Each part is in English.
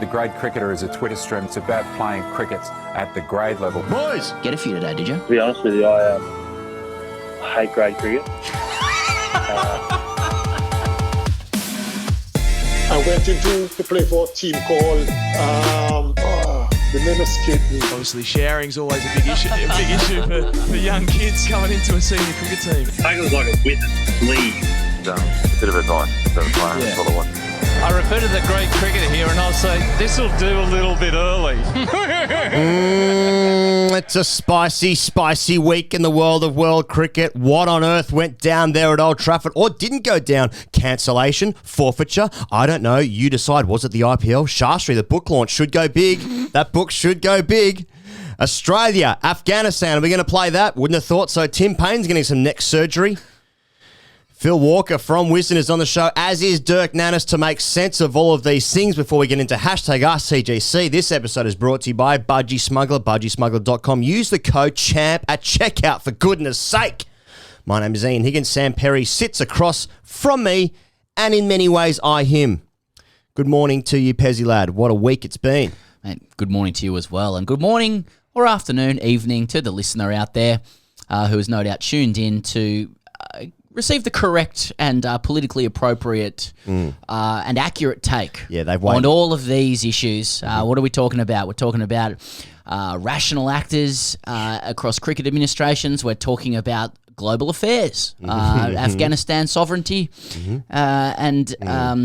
The Grade Cricketer is a Twitter stream. It's about playing cricket at the grade level. Boys! Get a few today, did you? To be honest with you, I hate grade cricket. I went into to play for a team called the name escaped me. Obviously, sharing's always a big issue for young kids coming into a senior cricket team. I think it was like a WISDEN league. A bit of advice for the player. That's what I want. I refer to the great cricketer here and I'll say, this will do a little bit early. It's a spicy week in the world of world cricket. What on earth went down there at Old Trafford or didn't go down? Cancellation? Forfeiture? I don't know. You decide. Was it the IPL? Shastri, the book launch should go big. That book should go big. Australia, Afghanistan. Are we going to play that? Wouldn't have thought so. Tim Paine's getting some neck surgery. Phil Walker from WISDEN is on the show, as is Dirk Nannes, to make sense of all of these things before we get into hashtag AskTGC. This episode is brought to you by Budgie Smuggler, budgiesmuggler.com. Use the code CHAMP at checkout, for goodness sake. My name is Ian Higgins. Sam Perry sits across from me, and in many ways, I him. Good morning to you, Pezzy lad. What a week it's been. Mate, good morning to you as well. And good morning or afternoon, evening to the listener out there who is no doubt tuned in to receive the correct and politically appropriate and accurate take on all of these issues. What are we talking about? We're talking about rational actors across cricket administrations. We're talking about global affairs, Afghanistan sovereignty, and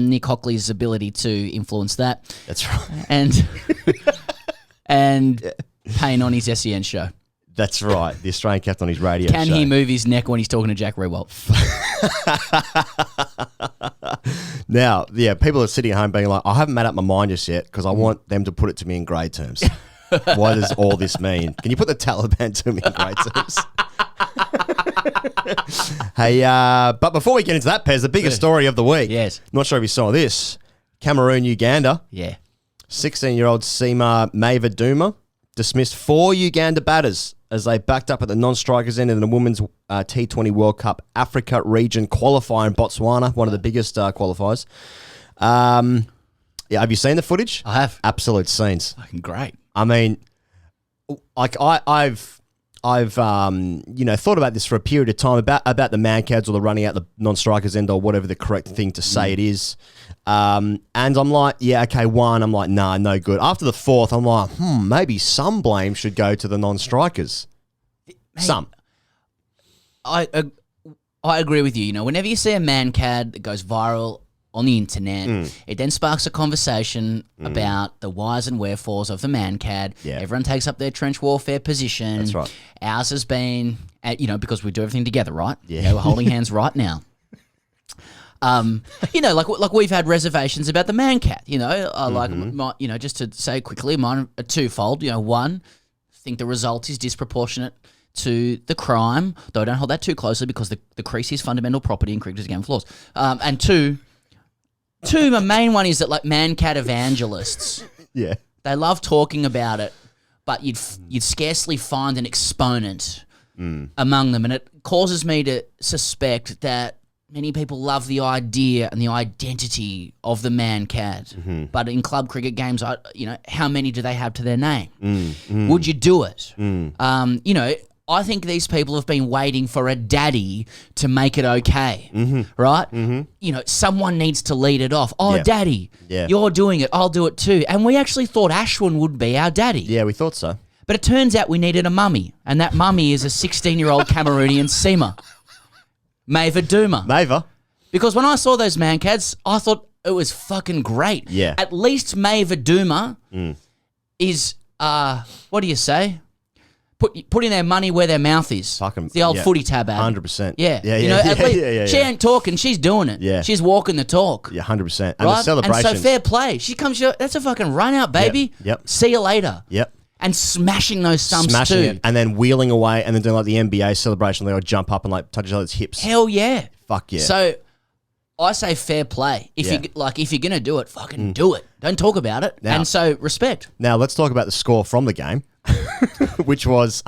Nick Hockley's ability to influence that. That's right. And Paine on his SEN show. That's right. The Australian captain on his radio Can show. he move his neck when he's talking to Jack Rewalt? Now, yeah, people are sitting at home being like, I haven't made up my mind just yet because I want them to put it to me in grade terms. What does all this mean? Can you put the Taliban to me in grade terms? Hey, but before we get into that, Pez, the biggest story of the week. Yes. Not sure if you saw this. Cameroon, Uganda. Yeah. 16-year-old Seema Mavaduma dismissed 4 Uganda batters as they backed up at the non-strikers end in the Women's T20 World Cup Africa region qualifier in Botswana, one of the biggest qualifiers. Yeah, have you seen the footage? I have. Absolute scenes. Fucking great. I mean, like I've thought about this for a period of time about the Mankads or the running out the non-strikers end or whatever the correct thing to say it is. And I'm like, yeah, okay, 1. I'm like, nah, no good. After the 4th, I'm like, maybe some blame should go to the non-strikers. Mate, some. I agree with you. You know, whenever you see a Mankad that goes viral on the internet, it then sparks a conversation about the whys and wherefores of the Mankad. Yeah. Everyone takes up their trench warfare position. That's right. Ours has been, because we do everything together, right? Yeah. You know, we're holding hands right now. Like we've had reservations about the Mankad. Just to say quickly, mine are twofold. You know, 1, think the result is disproportionate to the crime, though I don't hold that too closely because the crease is fundamental property in cricket is a game of laws. And two, my main one is that like Mankad evangelists, Yeah. they love talking about it, but you'd scarcely find an exponent among them, and it causes me to suspect that many people love the idea and the identity of the Mankad, but in club cricket games, how many do they have to their name? Would you do it? I think these people have been waiting for a daddy to make it okay, right? Someone needs to lead it off. Oh, daddy, you're doing it. I'll do it too. And we actually thought Ashwin would be our daddy. Yeah, we thought so. But it turns out we needed a mummy, and that mummy is a 16-year-old Cameroonian Seema. Mavaduma. Because when I saw those Mankads, I thought it was fucking great. Yeah. At least Mavaduma is, what do you say? Putting their money where their mouth is. Fucking, the old footy tab ad. 100%. Yeah. At least she ain't talking, she's doing it. Yeah. She's walking the talk. Yeah, 100%. And right? the celebrations. And so fair play. She comes, that's a fucking run out, baby. Yep. See you later. Yep. And smashing those stumps Smashing too. it, and then wheeling away, and then doing like the NBA celebration. They all jump up and like touch each other's hips. Hell yeah. Fuck yeah. So I say fair play. If you're gonna do it, fucking do it. Don't talk about it. Now, and so respect. Now let's talk about the score from the game, which was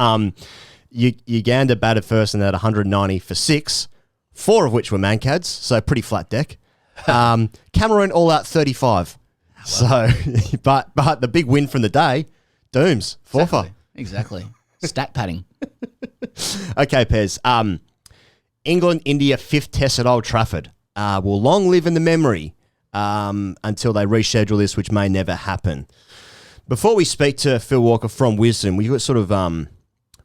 Uganda batted first and had 190 for 6, 4 of which were Mankads, so pretty flat deck. Cameroon all out 35. So, but the big win from the day, Dooms, Forfeit. Exactly. Stat padding. Okay, Pez. England, India, 5th test at Old Trafford. Will long live in the memory until they reschedule this, which may never happen. Before we speak to Phil Walker from WISDEN, we got sort of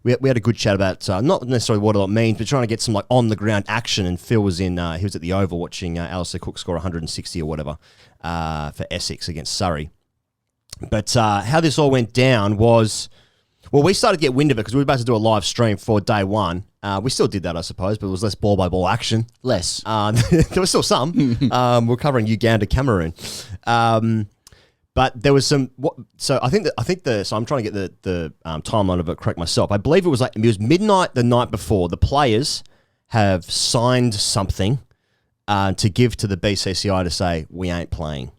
we had a good chat about not necessarily what it means, but trying to get some like on the ground action. And Phil was he was at the Oval watching Alistair Cook score 160 or whatever for Essex against Surrey. But how this all went down was, well, we started to get wind of it because we were about to do a live stream for day one. We still did that, I suppose, but it was less ball-by-ball action. Less. There was still some. We're covering Uganda, Cameroon. But there was some. So I think so I'm trying to get the timeline of it correct myself. I believe it was midnight the night before. The players have signed something to give to the BCCI to say we ain't playing.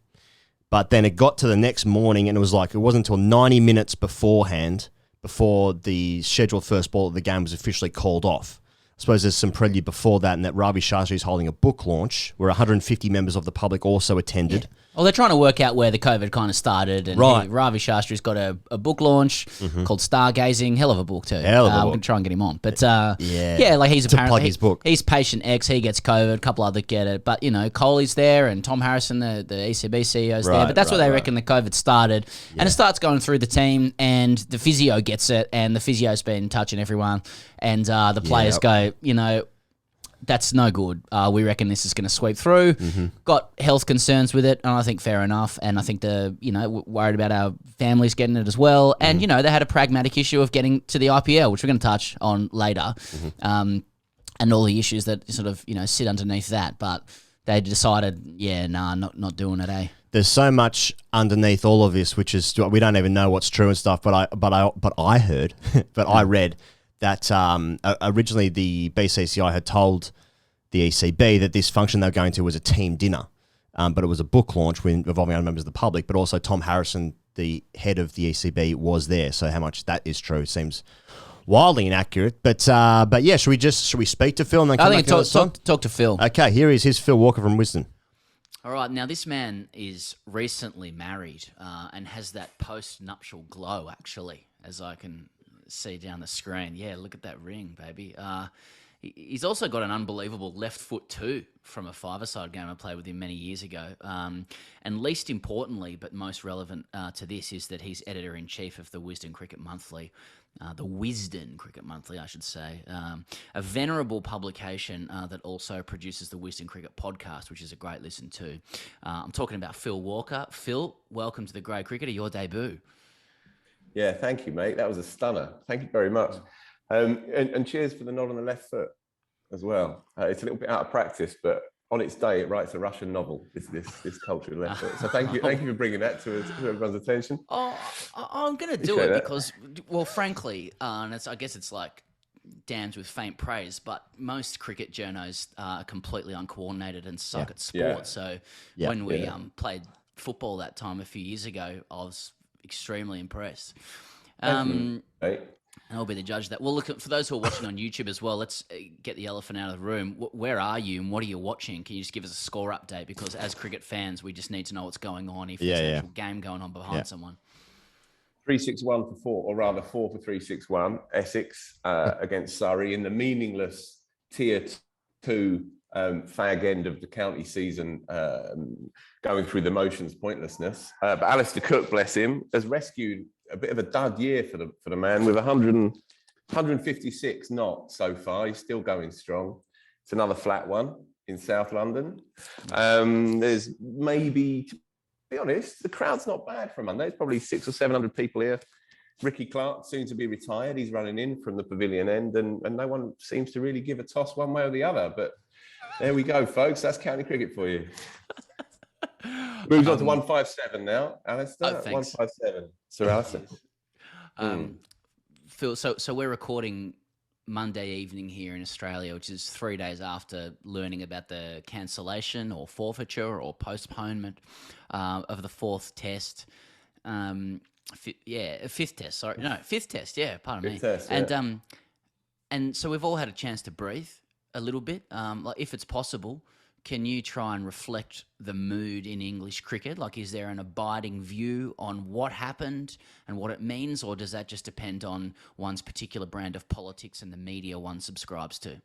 But then it got to the next morning, and it wasn't until 90 minutes beforehand, before the scheduled first ball of the game was officially called off. I suppose there's some prelude before that, and that Ravi Shastri is holding a book launch where 150 members of the public also attended. Yeah. Well, they're trying to work out where the COVID kind of started. And right. Ravi Shastri's got a book launch called Stargazing. Hell of a book, too. Hell of a book. We're going to try and get him on. But yeah, like he's to apparently... plug his book. He's patient X. He gets COVID. A couple others get it. But, Coley's there and Tom Harrison, the ECB CEO's there. But that's where they reckon the COVID started. Yeah. And it starts going through the team, and the physio gets it, and the physio's been touching everyone. And the players go, that's no good. We reckon this is going to sweep through. Got health concerns with it, and I think fair enough. And I think worried about our families getting it as well. And, they had a pragmatic issue of getting to the IPL, which we're going to touch on later, and all the issues that sort of, sit underneath that. But they decided, not doing it, eh? There's so much underneath all of this, which is, we don't even know what's true and stuff, but I heard, but I read that originally the BCCI had told the ECB that this function they were going to was a team dinner, but it was a book launch involving other members of the public, but also Tom Harrison, the head of the ECB, was there. So how much that is true seems wildly inaccurate. But yeah, should we speak to Phil and then come back to talk to Phil. Okay, here's Phil Walker from WISDEN. All right, now this man is recently married and has that post-nuptial glow, actually, as I can see down the screen. Yeah, look at that ring, baby. He's also got an unbelievable left foot too from a five-a-side game I played with him many years ago. And least importantly, but most relevant to this, is that he's editor-in-chief of the WISDEN Cricket Monthly, the WISDEN Cricket Monthly, I should say, a venerable publication that also produces the WISDEN Cricket Podcast, which is a great listen to. I'm talking about Phil Walker. Phil, welcome to the Grey Cricketer, your debut. Yeah, thank you, mate. That was a stunner. Thank you very much. And cheers for the nod on the left foot as well. It's a little bit out of practice, but on its day, it writes a Russian novel, this culture of left foot. So thank you for bringing that to everyone's attention. Oh, I'm going to do it because, well, frankly, and I guess it's like damned with faint praise, but most cricket journos are completely uncoordinated and suck at sport. Yeah. So when we played football that time a few years ago, I was extremely impressed. I'll be the judge of that. Well, look, for those who are watching on YouTube as well, let's get the elephant out of the room. Where are you and what are you watching? Can you just give us a score update? Because as cricket fans, we just need to know what's going on if there's an actual game going on behind someone. 361 for 4, or rather 4 for 361, Essex against Surrey in the meaningless Tier 2 fag end of the county season, going through the motions, pointlessness. But Alistair Cook, bless him, has rescued a bit of a dud year for the man with 156 not so far. He's still going strong. It's another flat one in South London. There's maybe, to be honest, the crowd's not bad for a Monday. There's probably 600 or 700 people here. Ricky Clark, soon to be retired. He's running in from the pavilion end, and no one seems to really give a toss one way or the other. But there we go, folks. That's county cricket for you. Moves on to 157 now, Alistair. 157. Sir Alistair. Phil, so we're recording Monday evening here in Australia, which is 3 days after learning about the cancellation or forfeiture or postponement of the fourth test. Fifth test. Sorry, no, fifth test. Yeah, pardon me. Test, and so we've all had a chance to breathe a little bit. Like if it's possible, can you try and reflect the mood in English cricket? Like, is there an abiding view on what happened and what it means, or does that just depend on one's particular brand of politics and the media one subscribes to?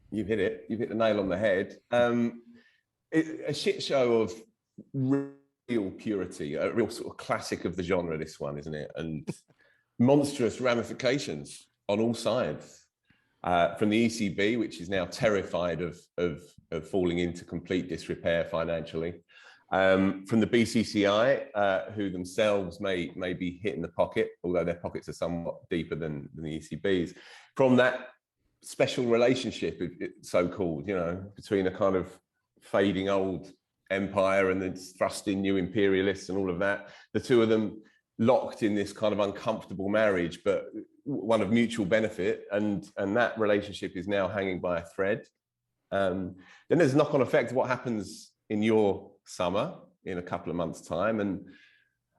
You've hit it. You've hit the nail on the head. A shit show of real purity, a real sort of classic of the genre, this one, isn't it? And monstrous ramifications on all sides. From the ECB, which is now terrified of falling into complete disrepair financially. From the BCCI, who themselves may be hitting the pocket, although their pockets are somewhat deeper than the ECB's. From that special relationship, so-called, between a kind of fading old empire and then thrusting new imperialists and all of that, the two of them locked in this kind of uncomfortable marriage, but one of mutual benefit, and that relationship is now hanging by a thread. Then there's a knock-on effect of what happens in your summer in a couple of months' time, and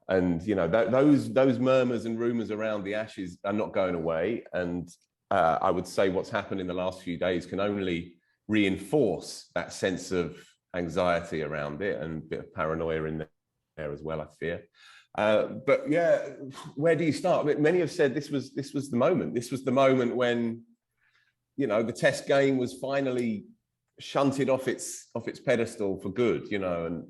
those murmurs and rumours around the Ashes are not going away. And I would say what's happened in the last few days can only reinforce that sense of anxiety around it and a bit of paranoia in there as well, I fear. But yeah, where do you start? Many have said this was the moment. This was the moment when, the Test game was finally shunted off its pedestal for good, and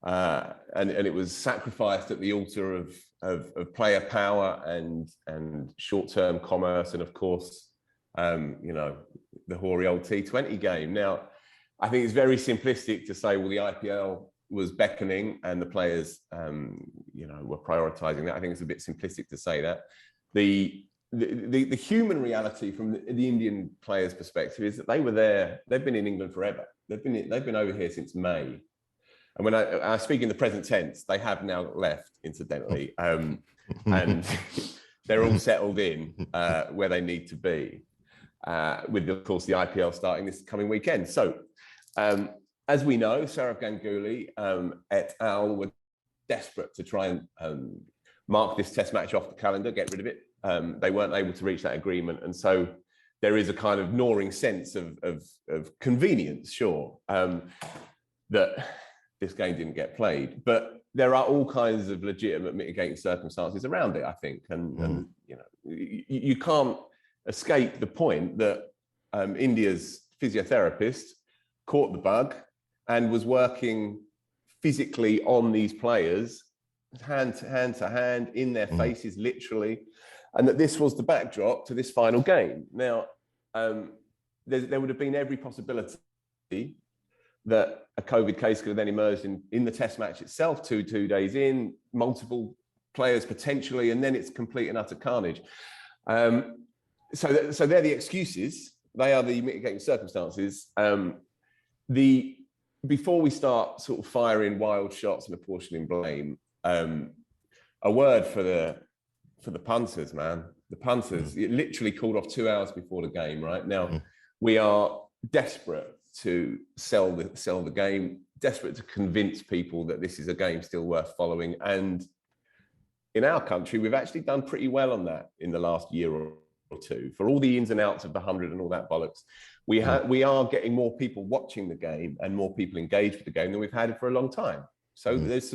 it was sacrificed at the altar of player power and short-term commerce, and of course, the hoary old T20 game. Now, I think it's very simplistic to say, well, the IPL was beckoning and the players, were prioritising that. I think it's a bit simplistic to say that. The human reality from the Indian players' perspective is that they were there. They've been in England forever. They've been over here since May. And when I speak in the present tense, they have now left, incidentally, and they're all settled in where they need to be. With, of course, the IPL starting this coming weekend. So, as we know, Sourav Ganguly et al. Were desperate to try and mark this Test match off the calendar, get rid of it. They weren't able to reach that agreement, and so there is a kind of gnawing sense of convenience, sure, that this game didn't get played. But there are all kinds of legitimate mitigating circumstances around it, I think, and you can't escape the point that India's physiotherapist caught the bug and was working physically on these players, hand to hand, in their faces, literally, and that this was the backdrop to this final game. Now, there would have been every possibility that a COVID case could have then emerged in the Test match itself, two days in, multiple players potentially, and then it's complete and utter carnage. So they're the excuses. They are the mitigating circumstances. Before we start sort of firing wild shots and apportioning blame, a word for the punters, man. The punters, it literally called off 2 hours before the game. Right now, we are desperate to sell the game, desperate to convince people that this is a game still worth following. And in our country, we've actually done pretty well on that in the last year or two. For all the ins and outs of the 100 and all that bollocks, we are getting more people watching the game and more people engaged with the game than we've had for a long time. So there's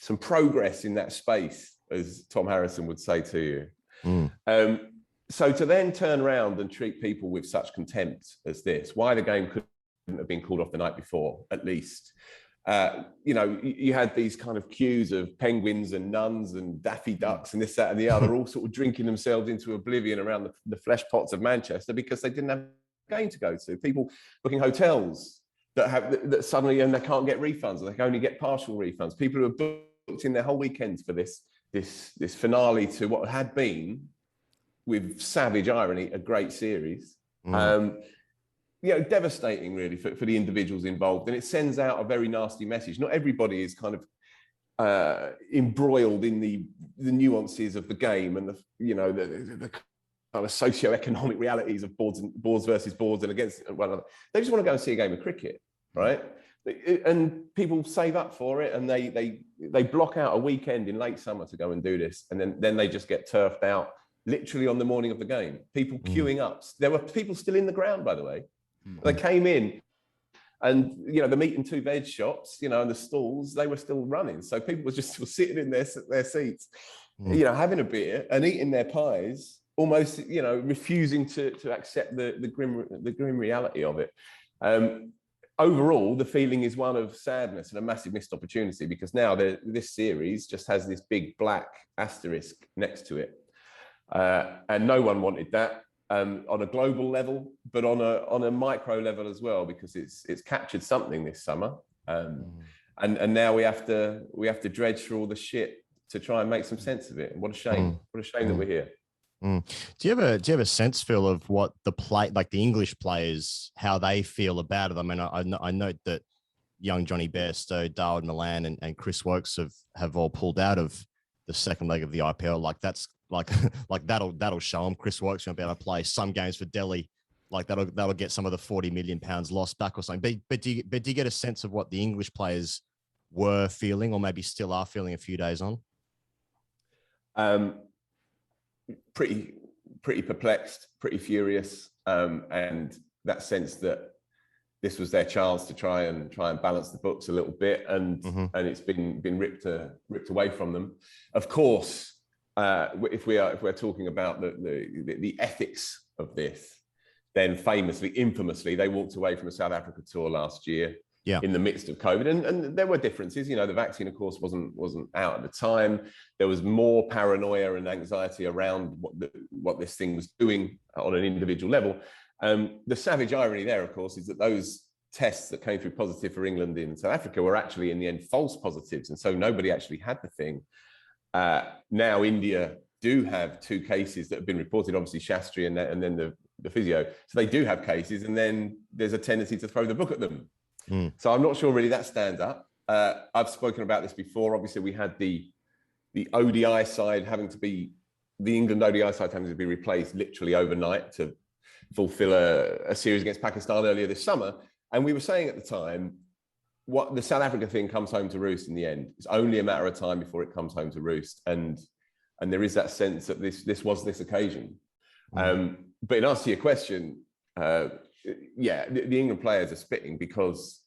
some progress in that space, as Tom Harrison would say to you. So to then turn around and treat people with such contempt as this, why the game couldn't have been called off the night before, at least. You had these kind of queues of penguins and nuns and Daffy Ducks and this, that, and the other, all sort of drinking themselves into oblivion around the flesh pots of Manchester because they didn't have a game to go to. People booking hotels that suddenly, and they can't get refunds, or they can only get partial refunds. People who have booked in their whole weekends for this finale to what had been, with savage irony, a great series. Devastating really for the individuals involved, and it sends out a very nasty message. Not everybody is kind of embroiled in the nuances of the game and the kind of socio-economic realities of boards versus boards and against one another. They just want to go and see a game of cricket, right? And people save up for it, and they block out a weekend in late summer to go and do this, and then they just get turfed out literally on the morning of the game. People queuing up. There were people still in the ground, by the way. They came in And, the meat and 2 veg shops, and the stalls, they were still running. So people were just sitting in their seats, having a beer and eating their pies, almost, refusing to accept the grim reality of it. Overall, the feeling is one of sadness and a massive missed opportunity, because now this series just has this big black asterisk next to it. And no one wanted that. On a global level, but on a micro level as well, because it's captured something this summer, and now we have to dredge through all the shit to try and make some sense of it. And what a shame! What a shame that we're here. Do you have a sense, Phil, of what the English players, how they feel about it? I mean, I note that young Johnny Bairstow, Darwin Milan, and Chris Wokes have all pulled out of the second leg of the IPL. Like that's. Like that'll show them. Chris Wokes going to be able to play some games for Delhi. Like that'll get some of the £40 million lost back or something. But do you get a sense of what the English players were feeling, or maybe still are feeling a few days on? Pretty perplexed, pretty furious, and that sense that this was their chance to try and balance the books a little bit, and it's been ripped away from them. Of course. If we're talking about the ethics of this, then infamously, they walked away from a South Africa tour last year in the midst of COVID, and there were differences. The vaccine, of course, wasn't out at the time. There was more paranoia and anxiety around what this thing was doing on an individual level. The savage irony there, of course, is that those tests that came through positive for England in South Africa were actually in the end false positives, and so nobody actually had the thing. Now India do have 2 cases that have been reported, obviously Shastri and then the physio. So they do have cases, and then there's a tendency to throw the book at them. So I'm not sure really that stands up. I've spoken about this before. Obviously, we had the ODI side the England ODI side having to be replaced literally overnight to fulfill a series against Pakistan earlier this summer. And we were saying at the time, what the South Africa thing comes home to roost in the end. It's only a matter of time before it comes home to roost, and there is that sense that this was this occasion. But in answer to your question, the England players are spitting because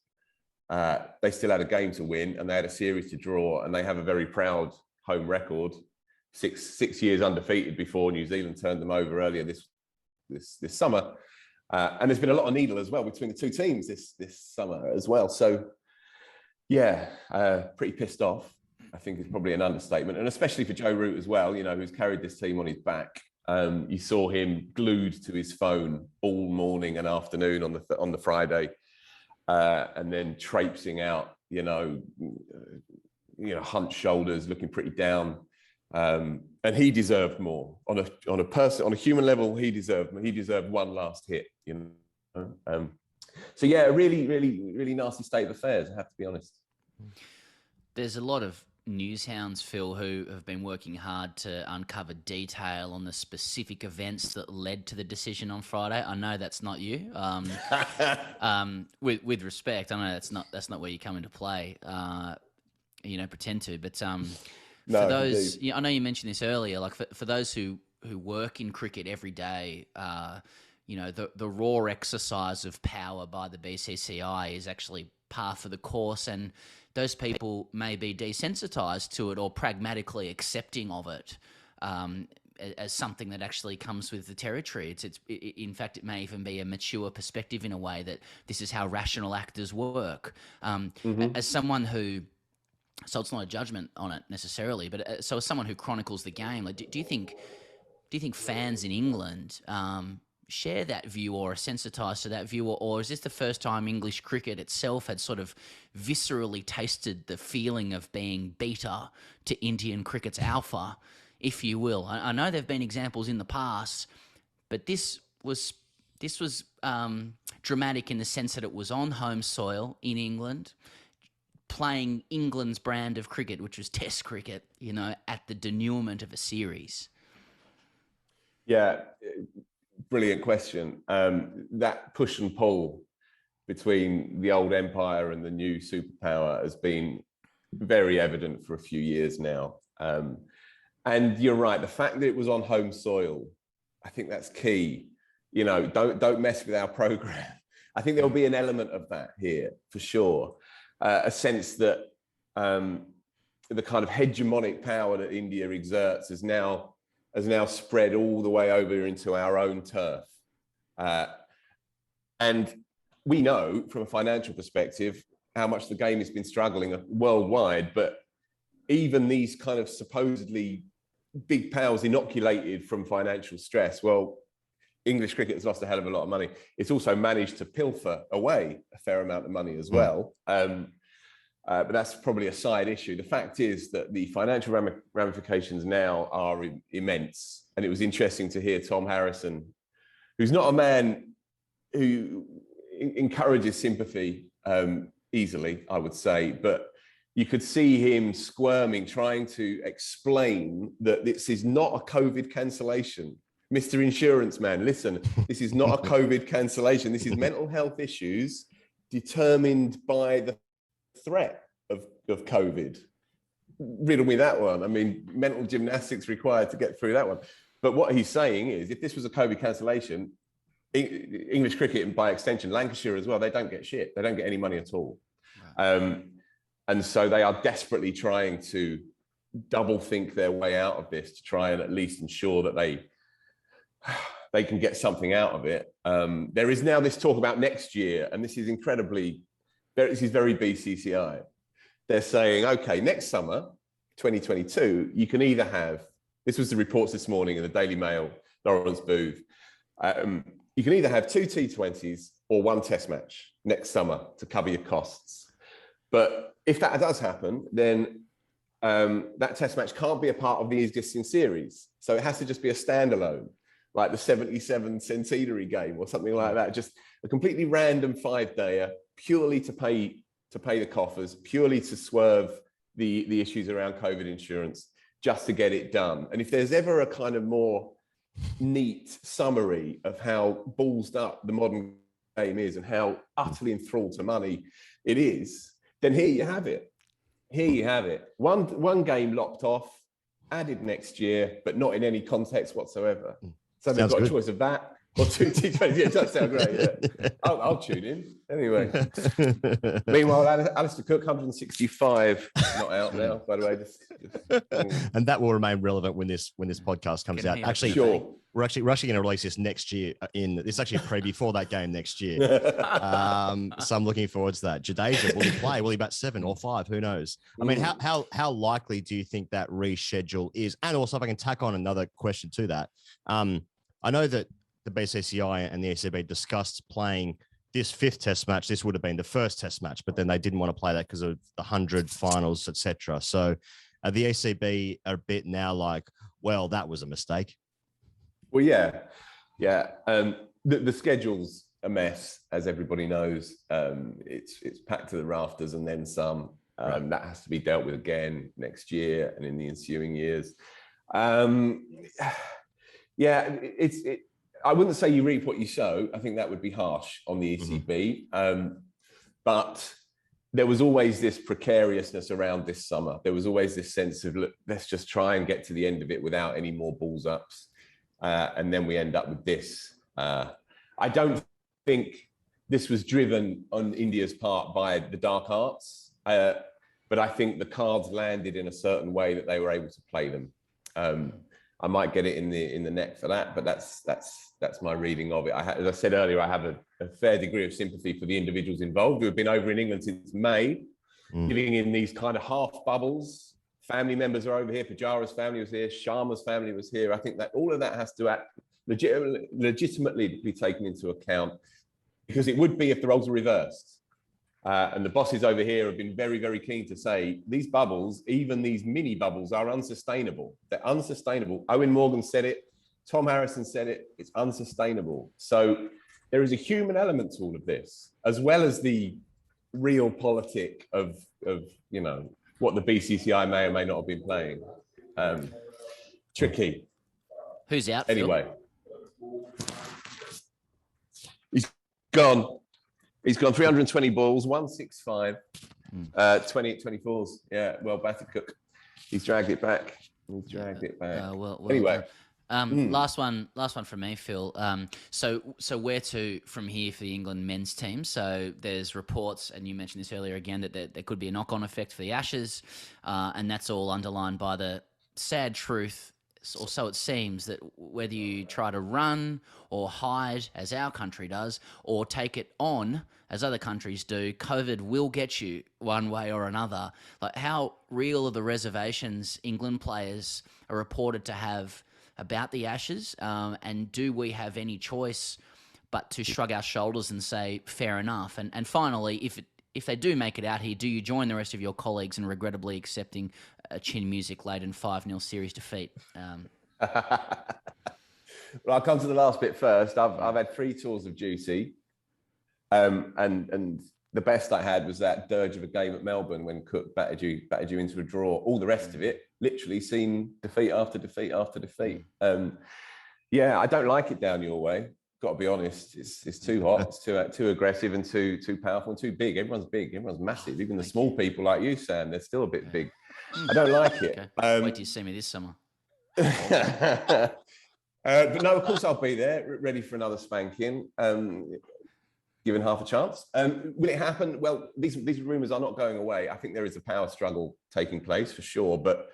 they still had a game to win, and they had a series to draw, and they have a very proud home record. Six years undefeated before New Zealand turned them over earlier this summer, and there's been a lot of needle as well between the 2 teams this summer as well. So. Pretty pissed off, I think is probably an understatement. And especially for Joe Root as well, who's carried this team on his back. You saw him glued to his phone all morning and afternoon on the Friday, and then traipsing out, hunched shoulders, looking pretty down. And he deserved more on a human level. He deserved one last hit, So a really, really, really nasty state of affairs, I have to be honest. There's a lot of news hounds, Phil, who have been working hard to uncover detail on the specific events that led to the decision on Friday. I know that's not you. With respect, I know that's not where you come into play. Pretend to, but No, for those, I know you mentioned this earlier. Like for those who work in cricket every day. The raw exercise of power by the BCCI is actually par for the course, and those people may be desensitized to it or pragmatically accepting of it as something that actually comes with the territory. In fact, it may even be a mature perspective in a way that this is how rational actors work. As someone who, so it's not a judgment on it necessarily, but so as someone who chronicles the game, like, do you think fans in England share that view or are sensitised to that view, or is this the first time English cricket itself had sort of viscerally tasted the feeling of being beta to Indian cricket's alpha, if you will? I know there have been examples in the past, but this was dramatic in the sense that it was on home soil in England, playing England's brand of cricket, which was Test cricket, at the denouement of a series. Yeah, brilliant question. That push and pull between the old empire and the new superpower has been very evident for a few years now. And you're right, the fact that it was on home soil, I think that's key. Don't mess with our program. I think there'll be an element of that here for sure. A sense that the kind of hegemonic power that India exerts has now spread all the way over into our own turf. And we know from a financial perspective how much the game has been struggling worldwide, but even these kind of supposedly big pals inoculated from financial stress, well, English cricket has lost a hell of a lot of money. It's also managed to pilfer away a fair amount of money as well. But that's probably a side issue. The fact is that the financial ramifications now are immense. And it was interesting to hear Tom Harrison, who's not a man who encourages sympathy easily, I would say, but you could see him squirming, trying to explain that this is not a COVID cancellation. Mr. Insurance Man, listen, this is not a COVID cancellation. This is mental health issues determined by the threat of COVID. Riddle me that one. I mean, mental gymnastics required to get through that one. But what he's saying is, if this was a COVID cancellation, English cricket, and by extension Lancashire as well, they don't get shit. They don't get any money at all. And so they are desperately trying to double think their way out of this to try and at least ensure that they can get something out of it. There is now this talk about next year, and this is very BCCI. They're saying, okay, next summer, 2022, you can either have, this was the reports this morning in the Daily Mail, Lawrence Booth, you can either have 2 T20s or 1 test match next summer to cover your costs. But if that does happen, then that test match can't be a part of the existing series. So it has to just be a standalone, like the 77 centenary game or something like that. Just a completely random 5-dayer, purely to pay the coffers, purely to swerve the issues around COVID insurance, just to get it done. And if there's ever a kind of more neat summary of how ballsed up the modern game is and how utterly enthralled to money it is, then here you have it. Here you have it. One game lopped off, added next year, but not in any context whatsoever. So they've got a choice of that or 2 T20s. Yeah, it does sound great. Yeah. I'll tune in. Anyway. Meanwhile, Alistair Cook, 165, not out now, by the way. And that will remain relevant when this podcast comes out. Actually, sure. We're actually going to release this next year. It's actually a preview for that game next year. So I'm looking forward to that. Jadeja, will he play? Will he bat 7 or 5? Who knows? I mean, how likely do you think that reschedule is? And also, if I can tack on another question to that, I know that the BCCI and the ECB discussed playing this 5th test match. This would have been the first test match, but then they didn't want to play that because of the 100 finals, etc. So the ECB are a bit now like, well, that was a mistake. Well, yeah. The schedule's a mess, as everybody knows. It's packed to the rafters and then some. That has to be dealt with again next year and in the ensuing years. I wouldn't say you reap what you sow. I think that would be harsh on the ECB. But there was always this precariousness around this summer. There was always this sense of, look, let's just try and get to the end of it without any more balls ups. And then we end up with this. I don't think this was driven on India's part by the dark arts, but I think the cards landed in a certain way that they were able to play them. I might get it in the net for that, but that's my reading of it. As I said earlier, I have a fair degree of sympathy for the individuals involved who have been over in England since May, living in these kind of half bubbles. Family members are over here. Pujara's family was here. Sharma's family was here. I think that all of that has to legitimately be taken into account, because it would be if the roles were reversed. And the bosses over here have been very, very keen to say these bubbles, even these mini bubbles, are unsustainable. They're unsustainable. Owen Morgan said it. Tom Harrison said it. It's unsustainable. So there is a human element to all of this, as well as the real politic of what the BCCI may or may not have been playing. Tricky. Who's out? Anyway. He's gone. He's gone 320 balls, 165, 28 24s. Yeah, well batted, Cook. He's dragged it back. Anyway. Last one from me, Phil. So where to from here for the England men's team? So there's reports, and you mentioned this earlier again, that there could be a knock-on effect for the Ashes, and that's all underlined by the sad truth, or so it seems, that whether you try to run or hide, as our country does, or take it on, as other countries do, COVID will get you one way or another. Like, how real are the reservations England players are reported to have about the Ashes, and do we have any choice but to shrug our shoulders and say fair enough? And finally, if they do make it out here, do you join the rest of your colleagues in regrettably accepting a chin music laden 5-0 series defeat? Well, I'll come to the last bit first. I've had 3 tours of duty, and the best I had was that dirge of a game at Melbourne when Cook battered you into a draw. All the rest of it, literally seen defeat after defeat after defeat. Yeah, I don't like it down your way. Got to be honest. It's too hot. It's too aggressive and too powerful and too big. Everyone's big. Everyone's massive. Even the small people like you, Sam, they're still a bit big. I don't like it. Okay. Wait till you see me this summer. But no, of course I'll be there, ready for another spanking. Given half a chance. Will it happen? Well, these rumours are not going away. I think there is a power struggle taking place for sure. But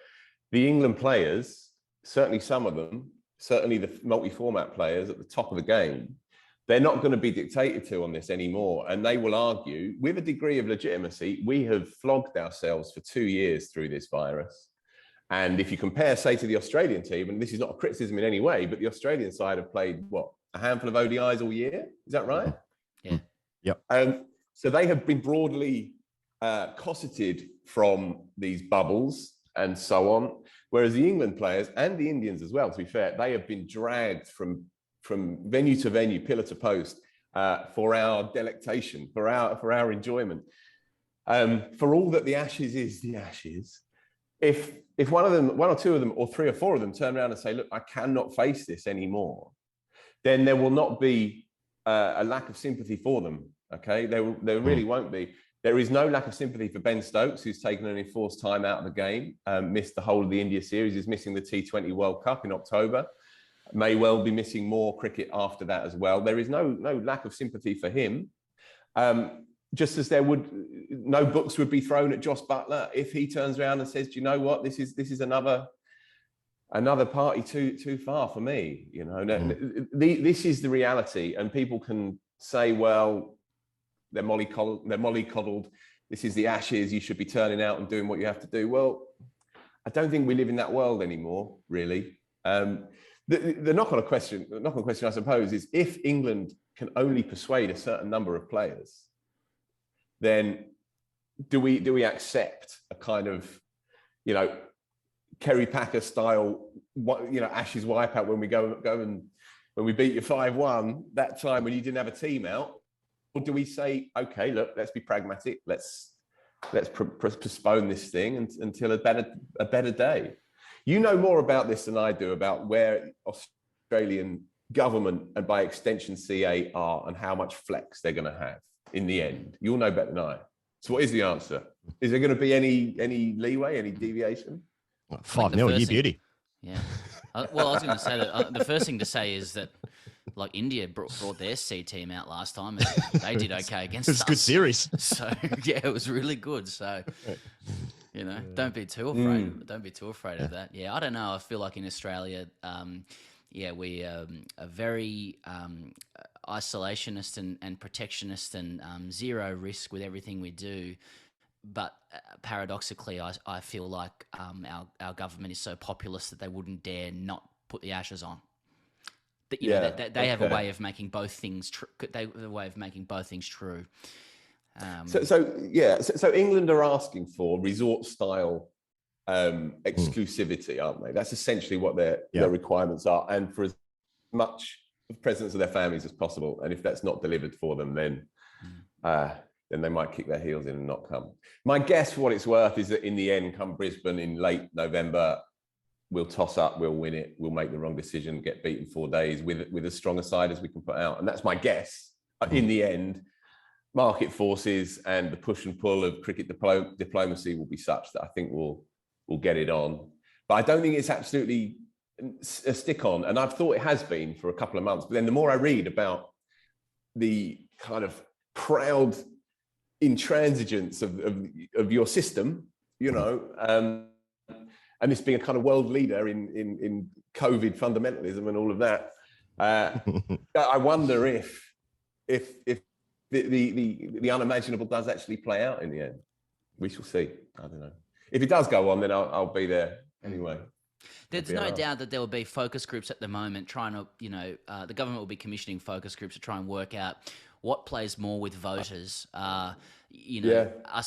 the England players, certainly some of them, certainly the multi-format players at the top of the game, they're not going to be dictated to on this anymore. And they will argue, with a degree of legitimacy, we have flogged ourselves for 2 years through this virus. And if you compare, say, to the Australian team, and this is not a criticism in any way, but the Australian side have played, a handful of ODIs all year? Is that right? Yeah. Yep. So they have been broadly cosseted from these bubbles and so on, whereas the England players and the Indians as well, to be fair, they have been dragged from venue to venue, pillar to post, for our delectation, for our enjoyment. For all that the Ashes is the Ashes, if one or two of them, or 3 or 4 of them turn around and say, look, I cannot face this anymore, then there will not be a lack of sympathy for them. Okay, there really won't be. There is no lack of sympathy for Ben Stokes, who's taken an enforced time out of the game, missed the whole of the India series, is missing the T20 World Cup in October, may well be missing more cricket after that as well. There is no lack of sympathy for him. Just as no books would be thrown at Joss Butler if he turns around and says, do you know what, this is another party too far for me. You know, this is the reality, and people can say, well, they're mollycoddled. This is the Ashes. You should be turning out and doing what you have to do. Well, I don't think we live in that world anymore, really. The knock-on question, I suppose, is if England can only persuade a certain number of players, then do we accept a kind of, Kerry Packer style, Ashes wipeout when we go and when we beat you 5-1 that time when you didn't have a team out? Or do we say, okay, look, let's be pragmatic. Let's postpone this thing until a better day. You know more about this than I do, about where Australian government and by extension CA are and how much flex they're going to have in the end. You'll know better than I. So what is the answer? Is there going to be any leeway, any deviation? 5-0, you beauty. Yeah. Well, I was going to say that the first thing to say is that, like, India brought their C team out last time, and they did okay against us. It was a good series. So yeah, it was really good. So don't be too afraid. Don't be too afraid of that. Yeah, I don't know. I feel like in Australia, we are very isolationist and protectionist and zero risk with everything we do. But paradoxically, I feel like our government is so populist that they wouldn't dare not put the Ashes on. They have a way of making both things true. They have a way of making both things true. So England are asking for resort style exclusivity, aren't they? That's essentially what their requirements are, and for as much presence of their families as possible. And if that's not delivered for them, then they might kick their heels in and not come. My guess, for what it's worth, is that in the end, come Brisbane in late November, we'll toss up, we'll win it, we'll make the wrong decision, get beaten 4 days with as strong a side as we can put out. And that's my guess. In the end, market forces and the push and pull of cricket diplomacy will be such that I think we'll get it on. But I don't think it's absolutely a stick on, and I've thought it has been for a couple of months. But then the more I read about the kind of proud intransigence of your system, you know, and this being a kind of world leader in COVID fundamentalism and all of that, I wonder if the unimaginable does actually play out in the end. We shall see. I don't know. If it does go on, then I'll be there anyway. There's no doubt that there will be focus groups at the moment trying to, the government will be commissioning focus groups to try and work out what plays more with voters. Us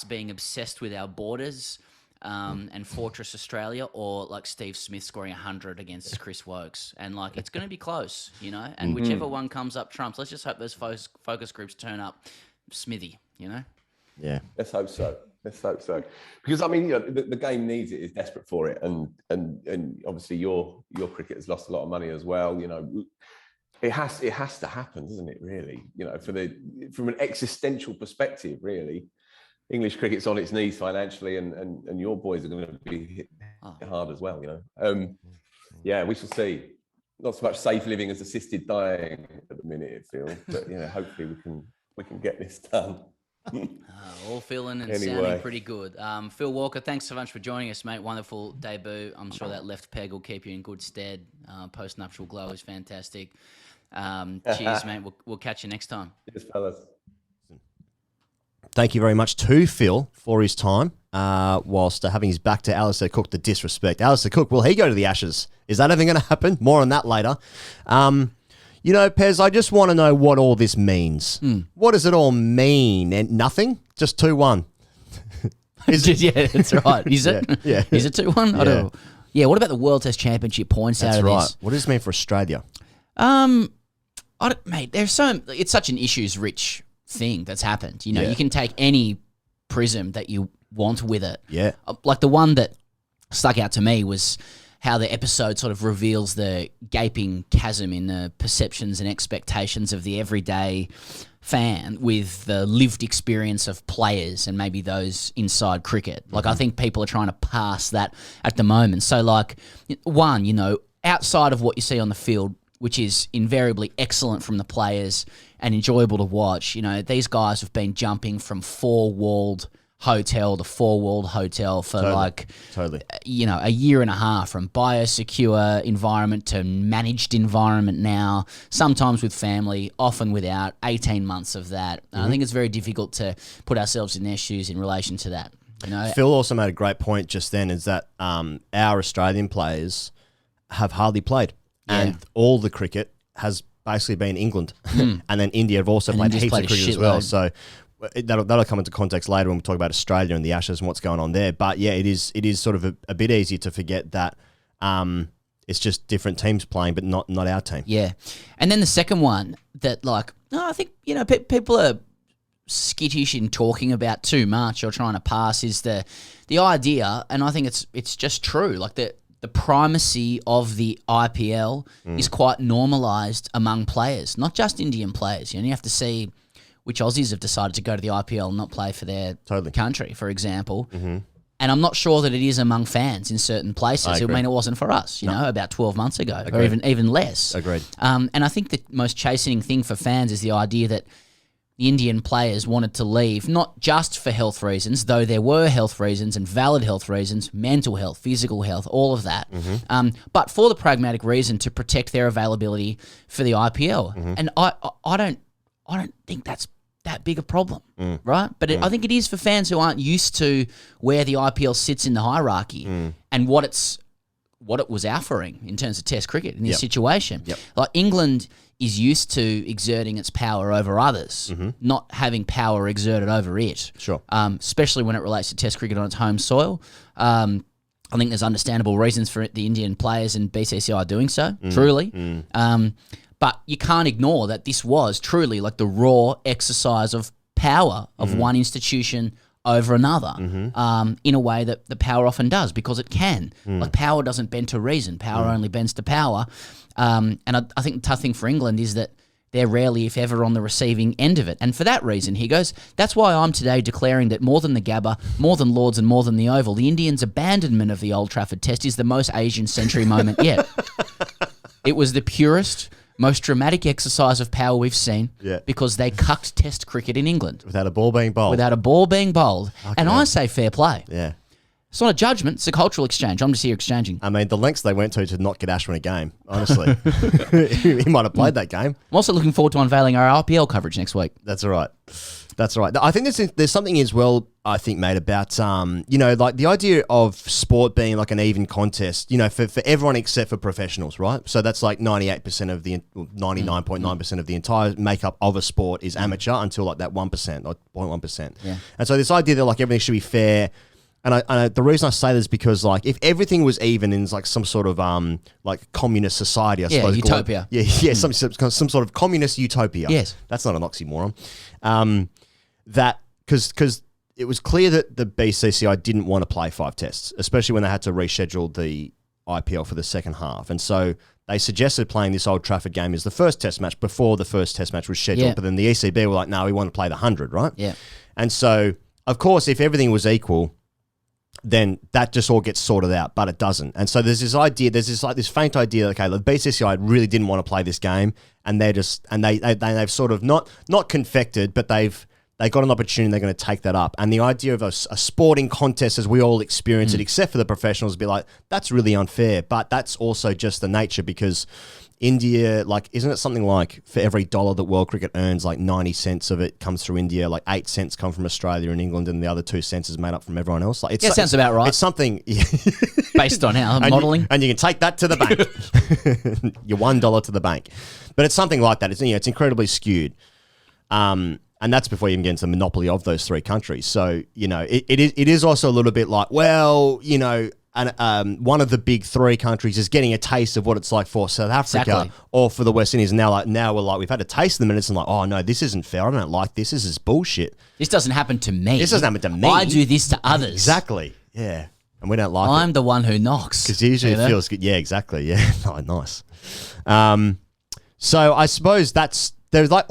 being obsessed with our borders and Fortress Australia, or like Steve Smith scoring 100 against Chris Wokes. And like, it's going to be close, and whichever one comes up trumps. Let's just hope those focus groups turn up Smithy, Yeah. Let's hope so. Because I mean, the game needs it, is desperate for it, and obviously your cricket has lost a lot of money as well. It has to happen, doesn't it? Really, from an existential perspective, really, English cricket's on its knees financially, and your boys are going to be hit hard as well. Yeah, we shall see. Not so much safe living as assisted dying at the minute, it feels, but hopefully we can get this done. All feeling and sounding pretty good. Phil Walker, thanks so much for joining us, mate. Wonderful debut. I'm sure that left peg will keep you in good stead. Post-nuptial glow is fantastic. Cheers, mate. We'll catch you next time. Cheers, fellas. Thank you very much to Phil for his time, whilst having his back to Alistair Cook, the disrespect. Alistair Cook, will he go to the Ashes? Is that ever going to happen? More on that later. Pez, I just want to know what all this means. What does it all mean? And nothing? Just 2-1. Yeah, that's right. Is it? Yeah. Is it 2-1? I don't know. Yeah, what about the World Test Championship points out of this? What does this mean for Australia? Mate, it's such an issues-rich thing that's happened. You can take any prism that you want with it. Yeah. Like the one that stuck out to me was how the episode sort of reveals the gaping chasm in the perceptions and expectations of the everyday fan with the lived experience of players and maybe those inside cricket. Like, I think people are trying to pass that at the moment. So, like, one, outside of what you see on the field, which is invariably excellent from the players and enjoyable to watch, these guys have been jumping from four-walled hotel to four-walled hotel for a year and a half, from biosecure environment to managed environment now, sometimes with family, often without, 18 months of that. I think it's very difficult to put ourselves in their shoes in relation to that. Phil also made a great point just then, is that our Australian players have hardly played. Yeah. And all the cricket has basically been England. And then India have also played heaps of cricket as well. So that'll come into context later when we talk about Australia and the Ashes and what's going on there. But yeah, it is sort of a bit easy to forget that it's just different teams playing, but not our team. Yeah. And then the second one that, I think, people are skittish in talking about too much or trying to pass is the idea, and I think it's just true, like the primacy of the IPL is quite normalised among players, not just Indian players. You have to see which Aussies have decided to go to the IPL and not play for their country, for example. And I'm not sure that it is among fans in certain places. I mean, it wasn't for us, about 12 months ago, or even less. Agreed. And I think the most chastening thing for fans is the idea that the Indian players wanted to leave, not just for health reasons, though there were health reasons and valid health reasons, mental health, physical health, all of that, but for the pragmatic reason to protect their availability for the IPL. And I don't think that's that big a problem, right? But I think it is for fans who aren't used to where the IPL sits in the hierarchy and what it was offering in terms of Test cricket in this situation. Like, England is used to exerting its power over others, not having power exerted over it. Sure. Especially when it relates to Test cricket on its home soil. I think there's understandable reasons for the Indian players and BCCI doing so, truly. But you can't ignore that this was truly like the raw exercise of power of one institution over another, in a way that the power often does, because it can. Like, power doesn't bend to reason. Power only bends to power. And I think the tough thing for England is that they're rarely, if ever, on the receiving end of it. And for that reason, he goes, that's why I'm today declaring that more than the Gabba, more than Lords and more than the Oval, the Indians' abandonment of the Old Trafford Test is the most Asian century moment yet. It was the purest, most dramatic exercise of power we've seen because they cucked Test cricket in England. Without a ball being bowled. And I say fair play. Yeah. It's not a judgment. It's a cultural exchange. I'm just here exchanging. I mean, the lengths they went to not get Ashwin a game, honestly. He might have played that game. I'm also looking forward to unveiling our RPL coverage next week. That's all right. I think there's something as well, I think, mate, about, like the idea of sport being like an even contest, for everyone except for professionals, right? So that's like 98% of 99.9% of the entire makeup of a sport is amateur until like that 1% or 0.1%. Yeah. And so this idea that like everything should be fair. And the reason I say this is because, like, if everything was even in like some sort of like communist society, I suppose, utopia. Some sort of communist utopia. Yes, that's not an oxymoron. That because it was clear that the BCCI didn't want to play 5 tests, especially when they had to reschedule the IPL for the second half, and so they suggested playing this Old Trafford game as the first test match before the first test match was scheduled. Yeah. But then the ECB were like, no, we want to play the 100, right? Yeah. And so, of course, if everything was equal, then that just all gets sorted out, but it doesn't. And so there's this idea, this faint idea that, okay, the BCCI really didn't want to play this game, and they've sort of not confected, but they got an opportunity, they're going to take that up. And the idea of a sporting contest as we all experience it, except for the professionals, be like, that's really unfair. But that's also just the nature, because India, like, isn't it something like for every dollar that World Cricket earns, like 90 cents of it comes through India, like 8 cents come from Australia and England, and the other 2 cents is made up from everyone else? Like, sounds about right. It's something based on our modelling, and you can take that to the bank. Your $1 to the bank, but it's something like that. It's incredibly skewed, and that's before you even get into the monopoly of those 3 countries. So it is also a little bit like, well, and one of the big 3 countries is getting a taste of what it's like for South Africa or for the West Indies. Now we're like, we've had a taste of them, and it's like, oh no, this isn't fair. I don't like this. This is bullshit. This doesn't happen to me. This doesn't happen to me. I do this to others. Exactly. Yeah. And we don't like it. I'm the one who knocks. Because usually it feels good. Yeah, exactly. Yeah. Oh, nice. So I suppose there's like,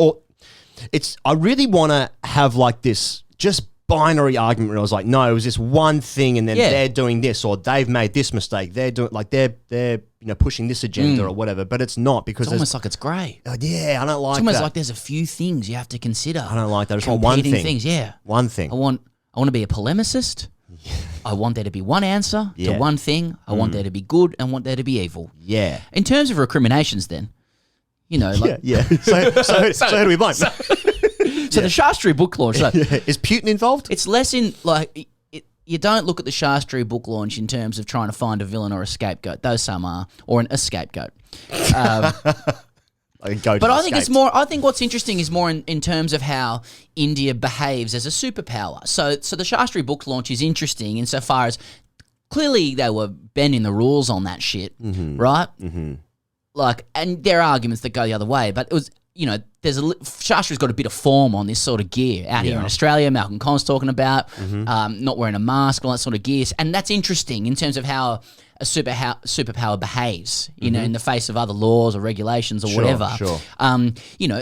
I really want to have like this just binary argument where I was like, no, it was this one thing, and then they're doing this, or they've made this mistake. They're doing like they're pushing this agenda or whatever, but it's not, because it's almost like it's grey. Yeah, I don't like. It's almost that. like there's a few things you have to consider. I don't like that. I just want one thing. Things, yeah, one thing. I want to be a polemicist. I want there to be one answer to one thing. I want there to be good and want there to be evil. Yeah. In terms of recriminations, then, like So who do we blame? So the Shastri book launch. So is Putin involved? It's less in like you don't look at the Shastri book launch in terms of trying to find a villain or a scapegoat. Though some are, or a scapegoat. But I think it's more. I think what's interesting is more in terms of how India behaves as a superpower. So the Shastri book launch is interesting insofar as clearly they were bending the rules on that shit, right? Mm-hmm. Like, and there are arguments that go the other way, but it was. Shastri's got a bit of form on this sort of gear out here in Australia. Malcolm Conn's talking about not wearing a mask, all that sort of gear, and that's interesting in terms of how a superpower behaves, in the face of other laws or regulations or whatever. Sure.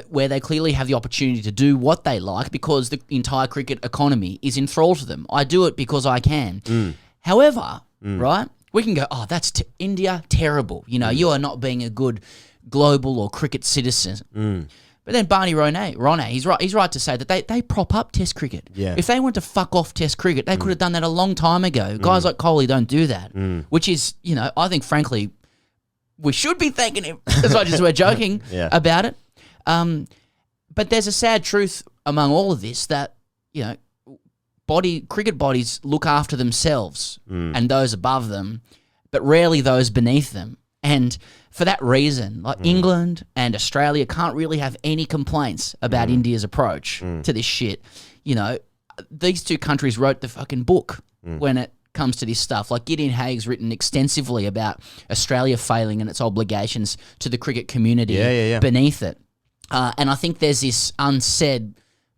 Where they clearly have the opportunity to do what they like because the entire cricket economy is enthralled to them. I do it because I can. However, right, we can go, oh, that's India, terrible. You are not being a good global or cricket citizen. But then Barney Ronay, he's right to say that they prop up Test cricket. Yeah. If they want to fuck off Test cricket, they could have done that a long time ago. Guys like Kohli don't do that, which is, I think, frankly, we should be thanking him as much as we're joking about it. But there's a sad truth among all of this that, cricket bodies look after themselves and those above them, but rarely those beneath them. And for that reason, like England and Australia can't really have any complaints about India's approach to this shit. These 2 countries wrote the fucking book when it comes to this stuff. Like Gideon Haig's written extensively about Australia failing in its obligations to the cricket community beneath it. And I think there's this unsaid,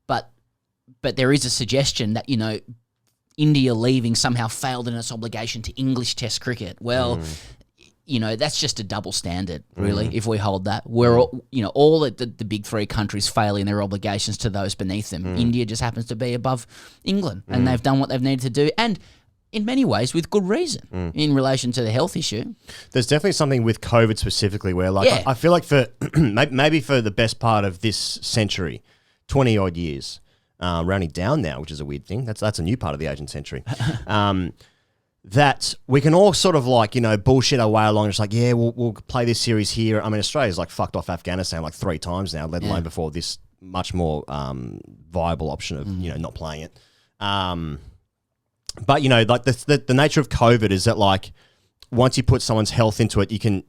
but there is a suggestion that, India leaving somehow failed in its obligation to English Test cricket. Well, that's just a double standard, really, if we hold that. We're all the big 3 countries fail in their obligations to those beneath them. India just happens to be above England, and they've done what they've needed to do. And in many ways with good reason in relation to the health issue. There's definitely something with COVID specifically where, like, Yeah. I feel like for maybe for the best part of this century, 20 odd years, rounding down now, which is a weird thing. That's a new part of the Asian century. That we can all sort of like, bullshit our way along. It's like, yeah, we'll play this series here. I mean, Australia's like fucked off Afghanistan like 3 times now, let alone before this much more viable option of, not playing it. But, like the nature of COVID is that, like, once you put someone's health into it, you can,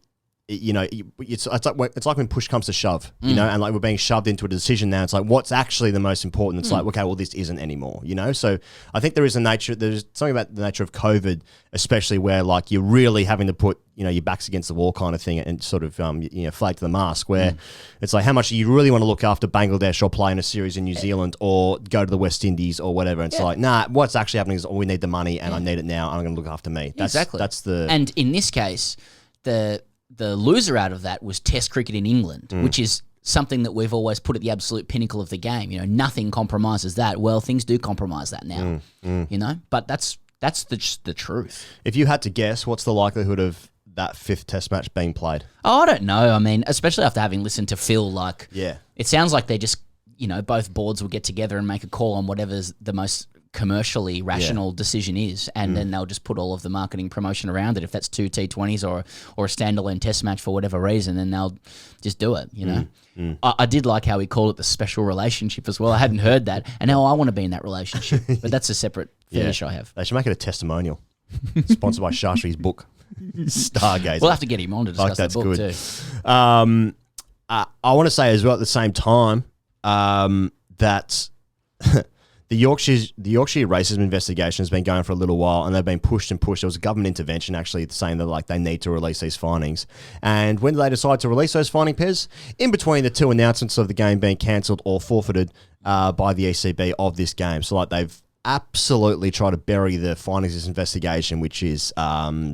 it's like when push comes to shove, and like we're being shoved into a decision now. It's like, what's actually the most important? It's like, okay, well, this isn't anymore, So I think there's something about the nature of COVID, especially where like you're really having to put, your backs against the wall kind of thing and sort of, flag to the mask where it's like, how much do you really want to look after Bangladesh or play in a series in New Zealand or go to the West Indies or whatever? And it's like, nah, what's actually happening is we need the money and I need it now and I'm going to look after me. Exactly. And in this case, the loser out of that was Test cricket in England, which is something that we've always put at the absolute pinnacle of the game. Nothing compromises that. Well, things do compromise that now, But that's the truth. If you had to guess, what's the likelihood of that 5th Test match being played? Oh, I don't know. I mean, especially after having listened to Phil, like, it sounds like they just, both boards will get together and make a call on whatever's the most commercially rational decision is, and then they'll just put all of the marketing promotion around it. If that's 2 T20s or a standalone test match for whatever reason, then they'll just do it, I did like how he called it the special relationship as well. I hadn't heard that, and now I want to be in that relationship, but that's a separate fetish I have. They should make it a testimonial. Sponsored by Shastri's book, Stargazer. We'll have to get him on to discuss the book too. I want to say as well at the same time that the Yorkshire racism investigation has been going for a little while, and they've been pushed and pushed. There was a government intervention actually saying that like they need to release these findings. And when did they decide to release those findings, Pez? In between the 2 announcements of the game being cancelled or forfeited by the ECB of this game. So like they've absolutely tried to bury the findings of this investigation, which is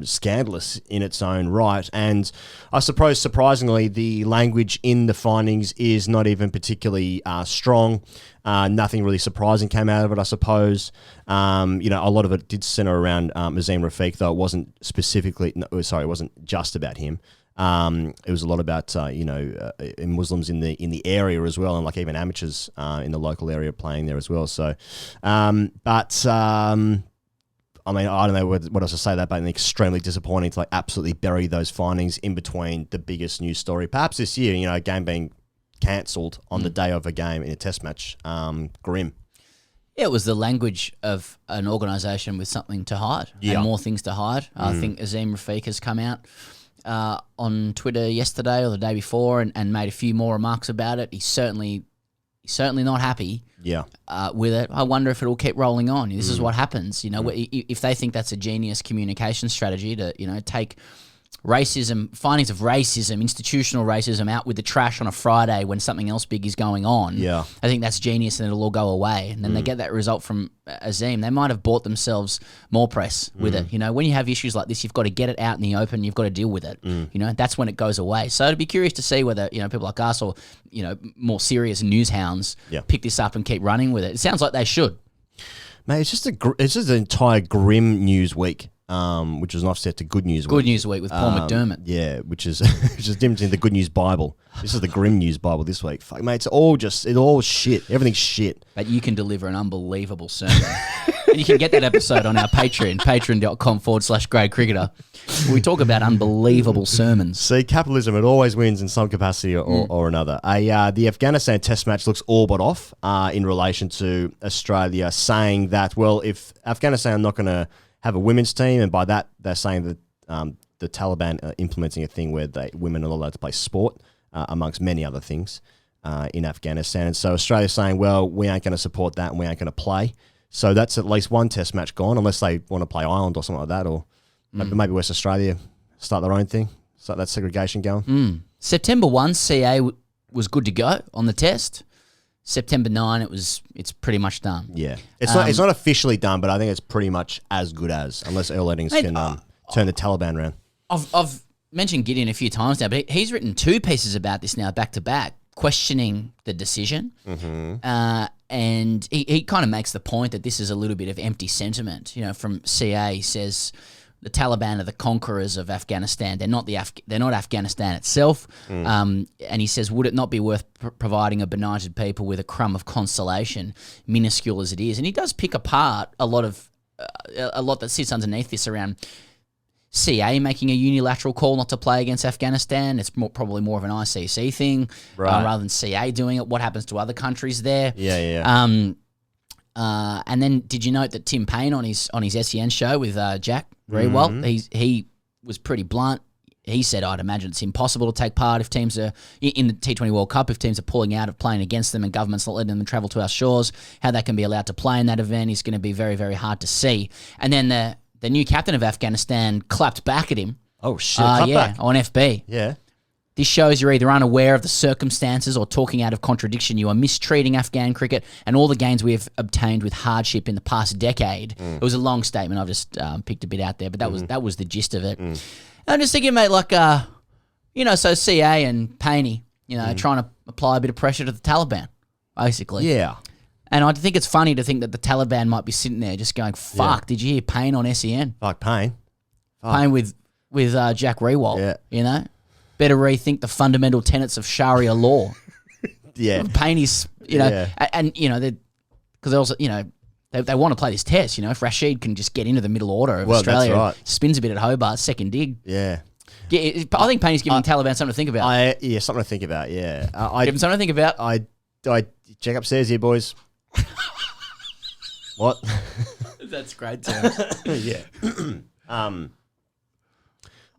scandalous in its own right. And I suppose, surprisingly, the language in the findings is not even particularly strong. Nothing really surprising came out of it, I suppose. A lot of it did center around Azim Rafiq, though it wasn't it wasn't just about him. It was a lot about Muslims in the area as well, and like even amateurs in the local area playing there as well. So, I mean, I don't know what else to say that, but extremely disappointing to like absolutely bury those findings in between the biggest news story, perhaps this year. A game being cancelled on the day of a game in a test match. Grim. Yeah, it was the language of an organisation with something to hide and more things to hide. I think Azim Rafiq has come out on Twitter yesterday or the day before and made a few more remarks about it. He's certainly not happy with it. I wonder if it'll keep rolling on. This is what happens. If they think that's a genius communication strategy to, take findings of racism, institutional racism out with the trash on a Friday when something else big is going on. Yeah. I think that's genius and it'll all go away. And then they get that result from Azim. They might have bought themselves more press with it. When you have issues like this, you've got to get it out in the open. You've got to deal with it. That's when it goes away. So I'd be curious to see whether, people like us or, more serious news hounds pick this up and keep running with it. It sounds like they should. Mate, it's just an entire grim news week. Which was an offset to Good News Week. Good News Week with Paul McDermott. Yeah, which is different in the Good News Bible. This is the Grim News Bible this week. Fuck, mate, it's all shit. Everything's shit. But you can deliver an unbelievable sermon. And you can get that episode on our Patreon, patreon.com/Grade Cricketer. We talk about unbelievable sermons. See, capitalism, it always wins in some capacity or another. The Afghanistan test match looks all but off in relation to Australia, saying that, well, if Afghanistan are not going to have a women's team, and by that they're saying that the Taliban are implementing a thing where women are not allowed to play sport, amongst many other things, in Afghanistan. And so Australia's saying, well, we ain't going to support that and we ain't going to play. So that's at least one test match gone, unless they want to play Ireland or something like that, or maybe West Australia start their own thing, start that segregation going. September 1, CA was good to go on the test. September 9, it's pretty much done. Yeah, it's not officially done, but I think it's pretty much as good as, unless Earl Eddings can turn the Taliban around. I've mentioned Gideon a few times now, but he's written 2 pieces about this now back to back, questioning the decision. And he kind of makes the point that this is a little bit of empty sentiment. From CA, he says the Taliban are the conquerors of Afghanistan. They're not they're not Afghanistan itself. And he says, would it not be worth providing a benighted people with a crumb of consolation, minuscule as it is? And he does pick apart a lot that sits underneath this around CA making a unilateral call not to play against Afghanistan. It's probably more of an ICC thing rather than CA doing it. What happens to other countries there? Yeah. And then did you note that Tim Paine on his SEN show with Jack Rewalt, he was pretty blunt. He said, I'd imagine it's impossible to take part if teams are in the T20 World Cup, if teams are pulling out of playing against them and governments not letting them travel to our shores. How they can be allowed to play in that event is going to be very, very hard to see. And then the new captain of Afghanistan clapped back at him. Oh, shit. Back. On FB. Yeah. This shows you're either unaware of the circumstances or talking out of contradiction. You are mistreating Afghan cricket and all the gains we have obtained with hardship in the past decade. It was a long statement. I've just picked a bit out there, but that was the gist of it. I'm just thinking, mate, so CA and Paine, trying to apply a bit of pressure to the Taliban, basically. Yeah. And I think it's funny to think that the Taliban might be sitting there just going, fuck, did you hear Paine on SEN? Fuck, Paine. Paine with Jack Rewalt, Better rethink the fundamental tenets of Sharia law. Yeah. Paine is, and because they also, they want to play this test, if Rashid can just get into the middle order of Australia, that's right. Spins a bit at Hobart, second dig. Yeah. Yeah, I think Paine's giving the Taliban something to think about. Something to think about, yeah. Give them something to think about. I check upstairs here, boys. What? That's great, too. Yeah. I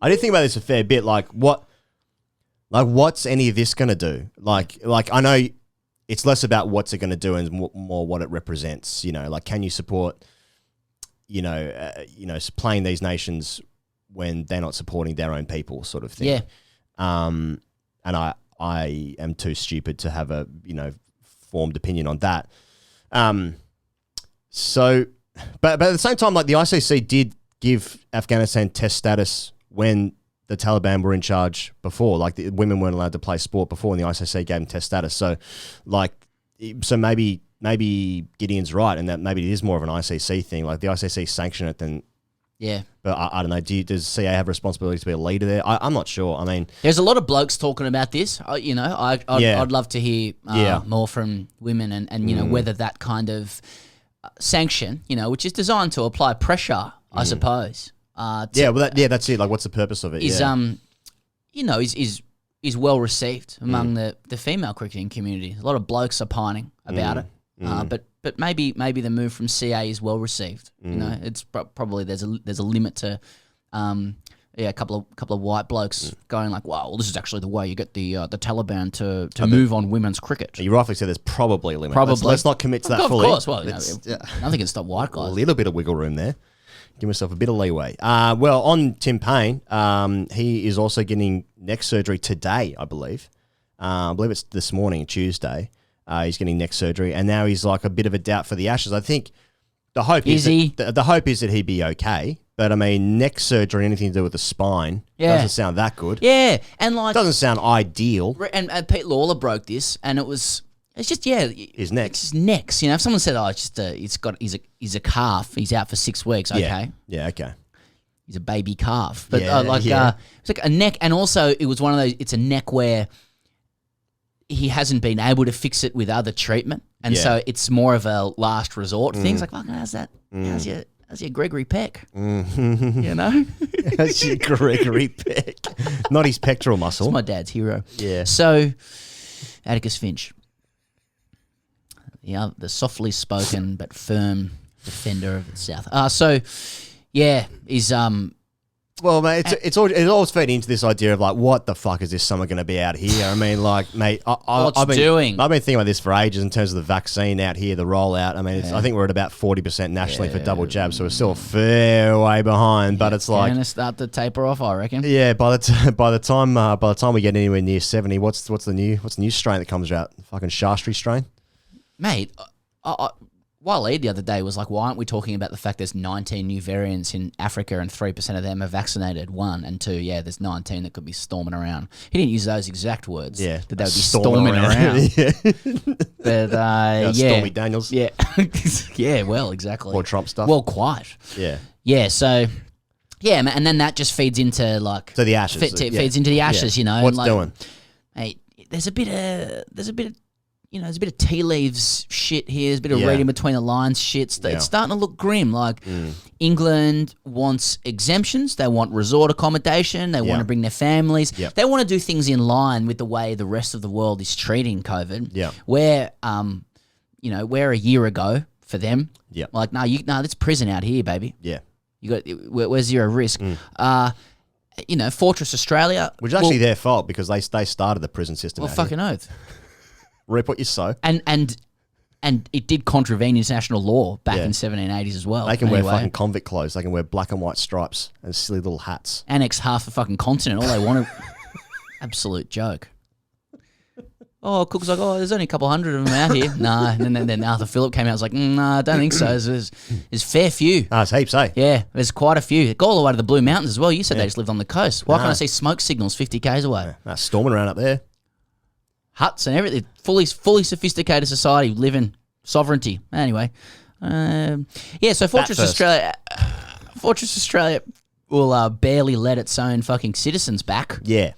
did think about this a fair bit, what's any of this going to do? Like I know it's less about what's it going to do and more what it represents. Can you support, playing these nations when they're not supporting their own people, sort of thing. Yeah. And I am too stupid to have a formed opinion on that. So, but at the same time, the ICC did give Afghanistan test status when the Taliban were in charge before. The women weren't allowed to play sport before, and the ICC gave them test status. So, maybe Gideon's right, and that maybe it is more of an ICC thing. The ICC sanction it, then. Yeah. But I don't know. Does CA have a responsibility to be a leader there? I'm not sure. I mean, there's a lot of blokes talking about this. I'd love to hear more from women and whether that kind of sanction, which is designed to apply pressure, I suppose. That's it. What's the purpose of it? Is well received among the female cricketing community. A lot of blokes are pining about it, but maybe the move from CA is well received. It's probably there's a limit to, a couple of white blokes going wow, well, this is actually the way you get the Taliban to move on women's cricket. You rightfully said there's probably a limit. Let's not commit to that fully. Of course, well, nothing can stop white guys. A little bit of wiggle room there. Give myself a bit of leeway. Well, on Tim Paine, he is also getting neck surgery today, I believe. I believe it's this morning, Tuesday. He's getting neck surgery, and now he's a bit of a doubt for the Ashes. I think the hope is that he'd be okay. But I mean, neck surgery, anything to do with the spine, doesn't sound that good. Yeah, and doesn't sound ideal. And Pete Lawler broke this, and it's just his neck. It's his necks. If someone said, he's a calf, he's out for 6 weeks. Okay, yeah, okay. He's a baby calf, but it's like a neck, and also it was one of those. It's a neck where he hasn't been able to fix it with other treatment, and so it's more of a last resort thing. It's how's that? How's your Gregory Peck? How's your Gregory Peck? Not his pectoral muscle. It's my dad's hero. Yeah. So, Atticus Finch, the softly spoken but firm defender of the South. He's Well, mate, it always fed into this idea of what the fuck is this summer going to be out here? I mean, mate, I've been thinking about this for ages in terms of the vaccine out here, the rollout. I mean, I think we're at about 40% nationally for double jabs, so we're still a fair way behind. But it's going to start to taper off, I reckon. Yeah, by the time we get anywhere near 70, what's the new strain that comes out? The fucking Shastri strain, mate. Waleed the other day was like, why aren't we talking about the fact there's 19 new variants in Africa and 3% of them are vaccinated? 1 and 2, yeah, there's 19 that could be storming around. He didn't use those exact words. Yeah, that they would be storming around. But Stormy Daniels. Yeah, yeah. Well, exactly. More Trump stuff. Well, quite. Yeah. Yeah. So, yeah, and then that just feeds into like So the ashes. feeds into the ashes. You know, What's and, like, doing? Hey, there's a bit of there's a bit of tea leaves shit here. There's a bit of reading between the lines shit. It's starting to look grim. Like England wants exemptions. They want resort accommodation. They want to bring their families. Yep. They want to do things in line with the way the rest of the world is treating COVID. Yeah. Where, where a year ago for them, Yep. that's prison out here, baby. Yeah. You got where's zero risk. Fortress Australia, Which is actually their fault because they started the prison system. well, out fucking oath. here. Rip what you sow. And it did contravene international law back in 1780s as well. They can wear fucking convict clothes. They can wear black and white stripes and silly little hats. Annex half a fucking continent. All they want to... Absolute joke. Oh, Cook's like, there's only a couple hundred of them out here. Nah. And then Arthur Phillip came out and was like, nah, I don't think so. There's fair few. It's heaps, eh? Yeah, there's quite a few. They go all the way to the Blue Mountains as well. You said they just lived on the coast. Why can't I see smoke signals 50 k's away? Storming around up there. Huts and everything. Fully sophisticated society, living sovereignty. Anyway, so Fortress Australia will barely let its own fucking citizens back. Yeah.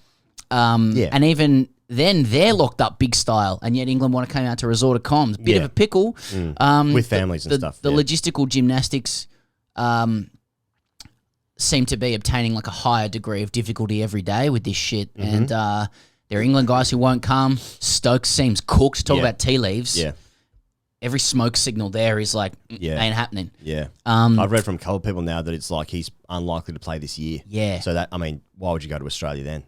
And even then they're locked up big style, and yet England want to come out to resort of comms. Bit of a pickle. With families and stuff. The logistical gymnastics seem to be obtaining like a higher degree of difficulty every day with this shit. And there are England guys who won't come. Stokes seems cooked. Talk about tea leaves. Yeah. Every smoke signal there is like, ain't happening. Yeah. I've read from a couple of people now that it's like he's unlikely to play this year. Yeah. So why would you go to Australia then?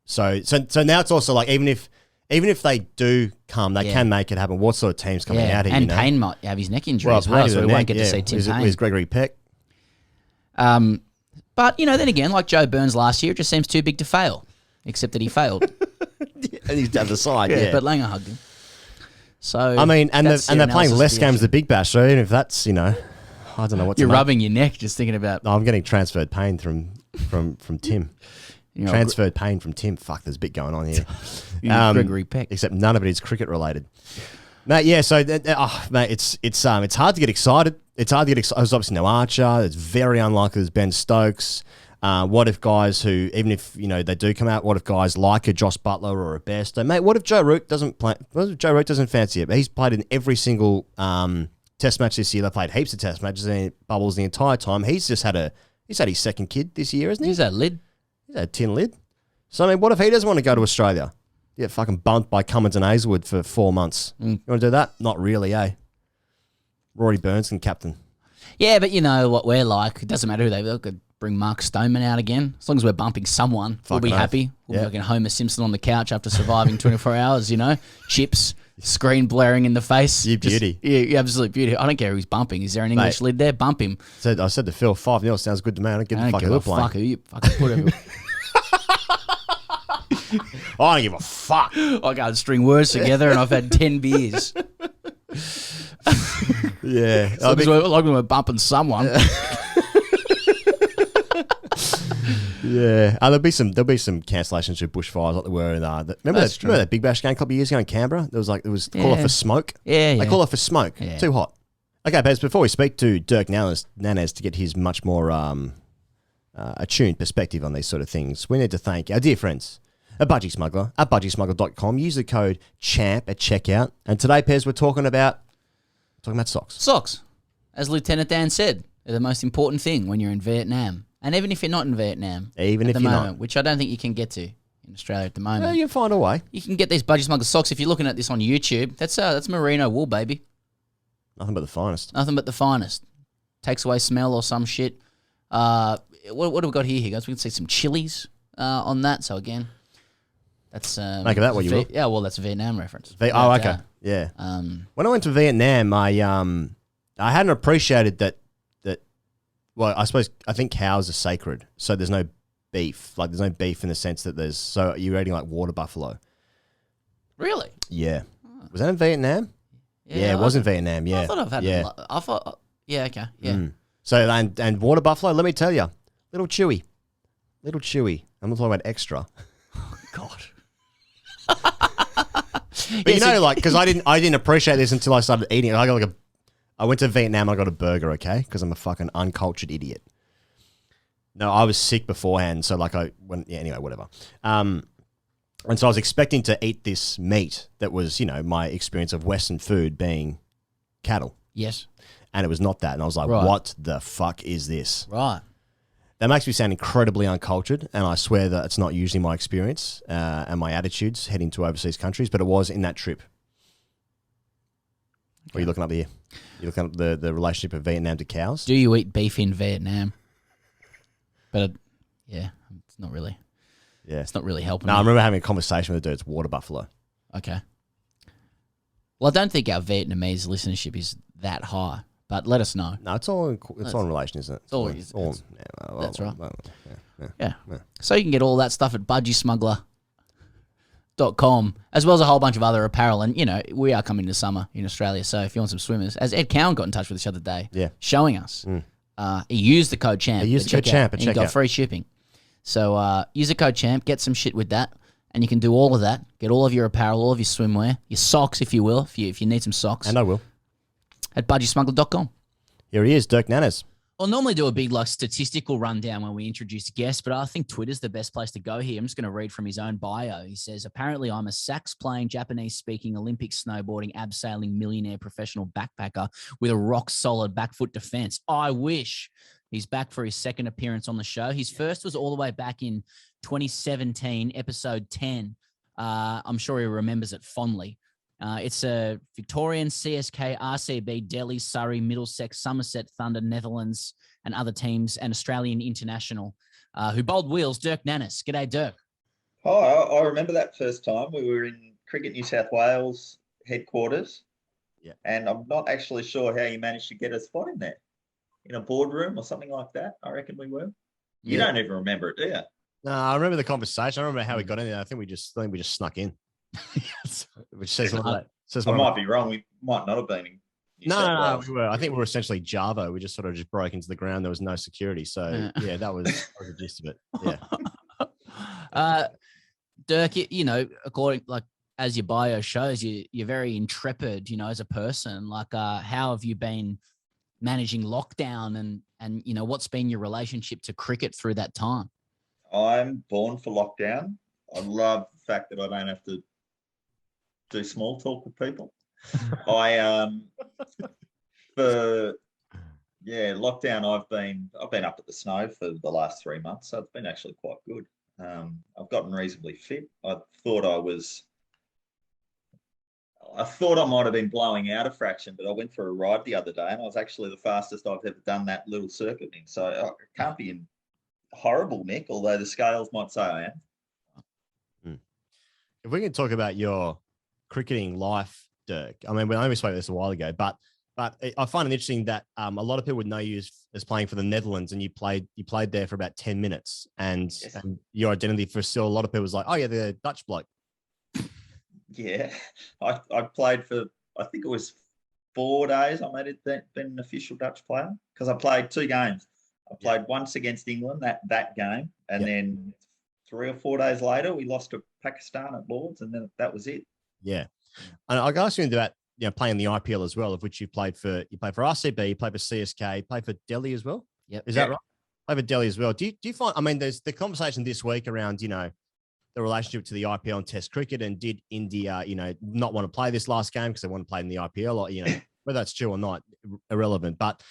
So now it's also like even if they do come, they can make it happen. What sort of team's coming out here? And Paine might have his neck injury as well, so we won't get to see Tim Paine. Where's Gregory Peck? But, then again, like Joe Burns last year, it just seems too big to fail, except that he failed. And he's down the side, But Langer hugged him. So and they're playing less games of the Big Bash, so even if that's, I don't know what's You're rubbing your neck just thinking about... No, I'm getting transferred pain from Tim. Transferred pain from Tim. Fuck, there's a bit going on here. Gregory Peck. Except none of it is cricket related. Mate, yeah, so, mate, it's hard to get excited. It's hard to get excited. There's obviously no Archer. It's very unlikely there's Ben Stokes. What if guys who, even if, they do come out, what if guys like a Josh Butler or a Bairstow? Mate, what if Joe Root doesn't play? What if Joe Root doesn't fancy it? But he's played in every single test match this year. They played heaps of test matches and bubbles the entire time. He's had his second kid this year, hasn't he? He's that lid. He's had a tin lid. So, what if he doesn't want to go to Australia? Get fucking bumped by Cummins and Hazelwood for 4 months. You want to do that? Not really, eh? Rory Burns and captain. Yeah, but you know what we're like. It doesn't matter who they could bring Mark Stoneman out again. As long as we're bumping someone, we'll be happy. We'll be like Homer Simpson on the couch after surviving 24 hours, Chips, screen blaring in the face. You beauty. Yeah, absolute beauty. I don't care who's bumping. Is there an English lid there? Bump him. I said to Phil, 5-0 sounds good to me. I don't give a fuck who we're playing. Fuck who you fucking put him. I don't give a fuck. I can't string words together and I've had 10 beers. Yeah. As long as we're bumping someone. Yeah. There'll be some cancellations with bushfires like there were in remember that Big Bash game a couple of years ago in Canberra? There was call it for smoke. Yeah. They call it for smoke. Yeah. Too hot. Okay, Bez, before we speak to Dirk Nannes to get his much more attuned perspective on these sort of things, we need to thank our dear friends at Budgie Smuggler at budgiesmuggler.com. Use the code CHAMP at checkout. And today, Pez, we're talking about socks. Socks. As Lieutenant Dan said, they're the most important thing when you're in Vietnam. And even if you're not in Vietnam, which I don't think you can get to in Australia at the moment. Well, you can find a way. You can get these Budgie Smuggler socks. If you're looking at this on YouTube, that's merino wool, baby. Nothing but the finest. Nothing but the finest. Takes away smell or some shit. What have we got here, guys? We can see some chilies on that. So again, that's make of that what you will. Yeah, well, that's a Vietnam reference. Okay. Yeah. When I went to Vietnam, I hadn't appreciated that. Well, I think cows are sacred, so there's no beef. Like, there's no beef in the sense that so you're eating like water buffalo. Really? Yeah. Was that in Vietnam? Yeah, it was in Vietnam. Yeah, I thought I've had. Yeah. I thought. Yeah. Okay. Yeah. So and water buffalo. Let me tell you, little chewy. I'm not talking about extra. God. But you know, like, because I didn't appreciate this until I started eating it. I went to Vietnam. I got a burger, okay, because I'm a fucking uncultured idiot. No, I was sick beforehand, so like anyway, whatever. And so I was expecting to eat this meat that was, my experience of Western food being cattle. Yes. And it was not that. And I was like, what the fuck is this? Right. That makes me sound incredibly uncultured, and I swear that it's not usually my experience and my attitudes heading to overseas countries, but it was in that trip. What are you looking up here? You're looking up the relationship of Vietnam to cows? Do you eat beef in Vietnam? But yeah, it's not really. Yeah, it's not really helping. No, I remember having a conversation with a dude. It's water buffalo. Okay. Well, I don't think our Vietnamese listenership is that high, but let us know. No, it's all in relation, isn't it? It's all that's right. Yeah. So you can get all that stuff at budgiesmuggler.com, as well as a whole bunch of other apparel. And, we are coming to summer in Australia, so if you want some swimmers, as Ed Cowan got in touch with us the other day, showing us, he used the code CHAMP. He used the code CHAMP at checkout. He got free shipping. So use the code CHAMP, get some shit with that, and you can do all of that. Get all of your apparel, all of your swimwear, your socks, if you will, if you need some socks. And I will. At budgiesmuggler.com. Here he is, Dirk Nannes. I'll normally do a big statistical rundown when we introduce guests, but I think Twitter's the best place to go here. I'm just going to read from his own bio. He says, apparently I'm a sax-playing, Japanese-speaking, Olympic snowboarding, abseiling, millionaire professional backpacker with a rock-solid back-foot defense. I wish. He's back for his second appearance on the show. His first was all the way back in 2017, episode 10. I'm sure he remembers it fondly. It's a Victorian, CSK, RCB, Delhi, Surrey, Middlesex, Somerset, Thunder, Netherlands, and other teams, and Australian international, who bowled wheels, Dirk Nannes. G'day, Dirk. Oh, I remember that first time. We were in Cricket New South Wales headquarters. Yeah. And I'm not actually sure how you managed to get a spot in there. In a boardroom or something like that, I reckon we were. You don't even remember it, do you? No, I remember the conversation. I remember how we got in there. I think we just snuck in. Which says a lot. I might be wrong. We might not have been in New South Wales. We were. I think we were essentially Java. We just broke into the ground. There was no security. So yeah, that was the gist of it. Yeah. Dirk, according as your bio shows, you're very intrepid, as a person. How have you been managing lockdown and what's been your relationship to cricket through that time? I'm born for lockdown. I love the fact that I don't have to do small talk with people. Lockdown, I've been up at the snow for the last 3 months, so it's been actually quite good. I've gotten reasonably fit. I thought I might have been blowing out a fraction, but I went for a ride the other day and I was actually the fastest I've ever done that little circuit in. So I can't be in horrible nick, although the scales might say I am. If we can talk about your cricketing life, Dirk. I mean, we only spoke this a while ago, but I find it interesting that a lot of people would know you as playing for the Netherlands, and you played there for about 10 minutes, and your identity for still a lot of people was like, oh yeah, the Dutch bloke. Yeah, I played for, I think it was 4 days. I made it been an official Dutch player because I played 2 games. I played once against England that game, and then 3 or 4 days later we lost to Pakistan at Lords, and then that was it. Yeah, and I asked you about playing the IPL as well, of which you played for RCB, you played for CSK, you played for Delhi as well. Yep. Is that right? Played for Delhi as well. Do you find? I mean, there's the conversation this week around the relationship to the IPL and Test cricket, and did India not want to play this last game because they want to play in the IPL, or whether that's true or not, irrelevant. But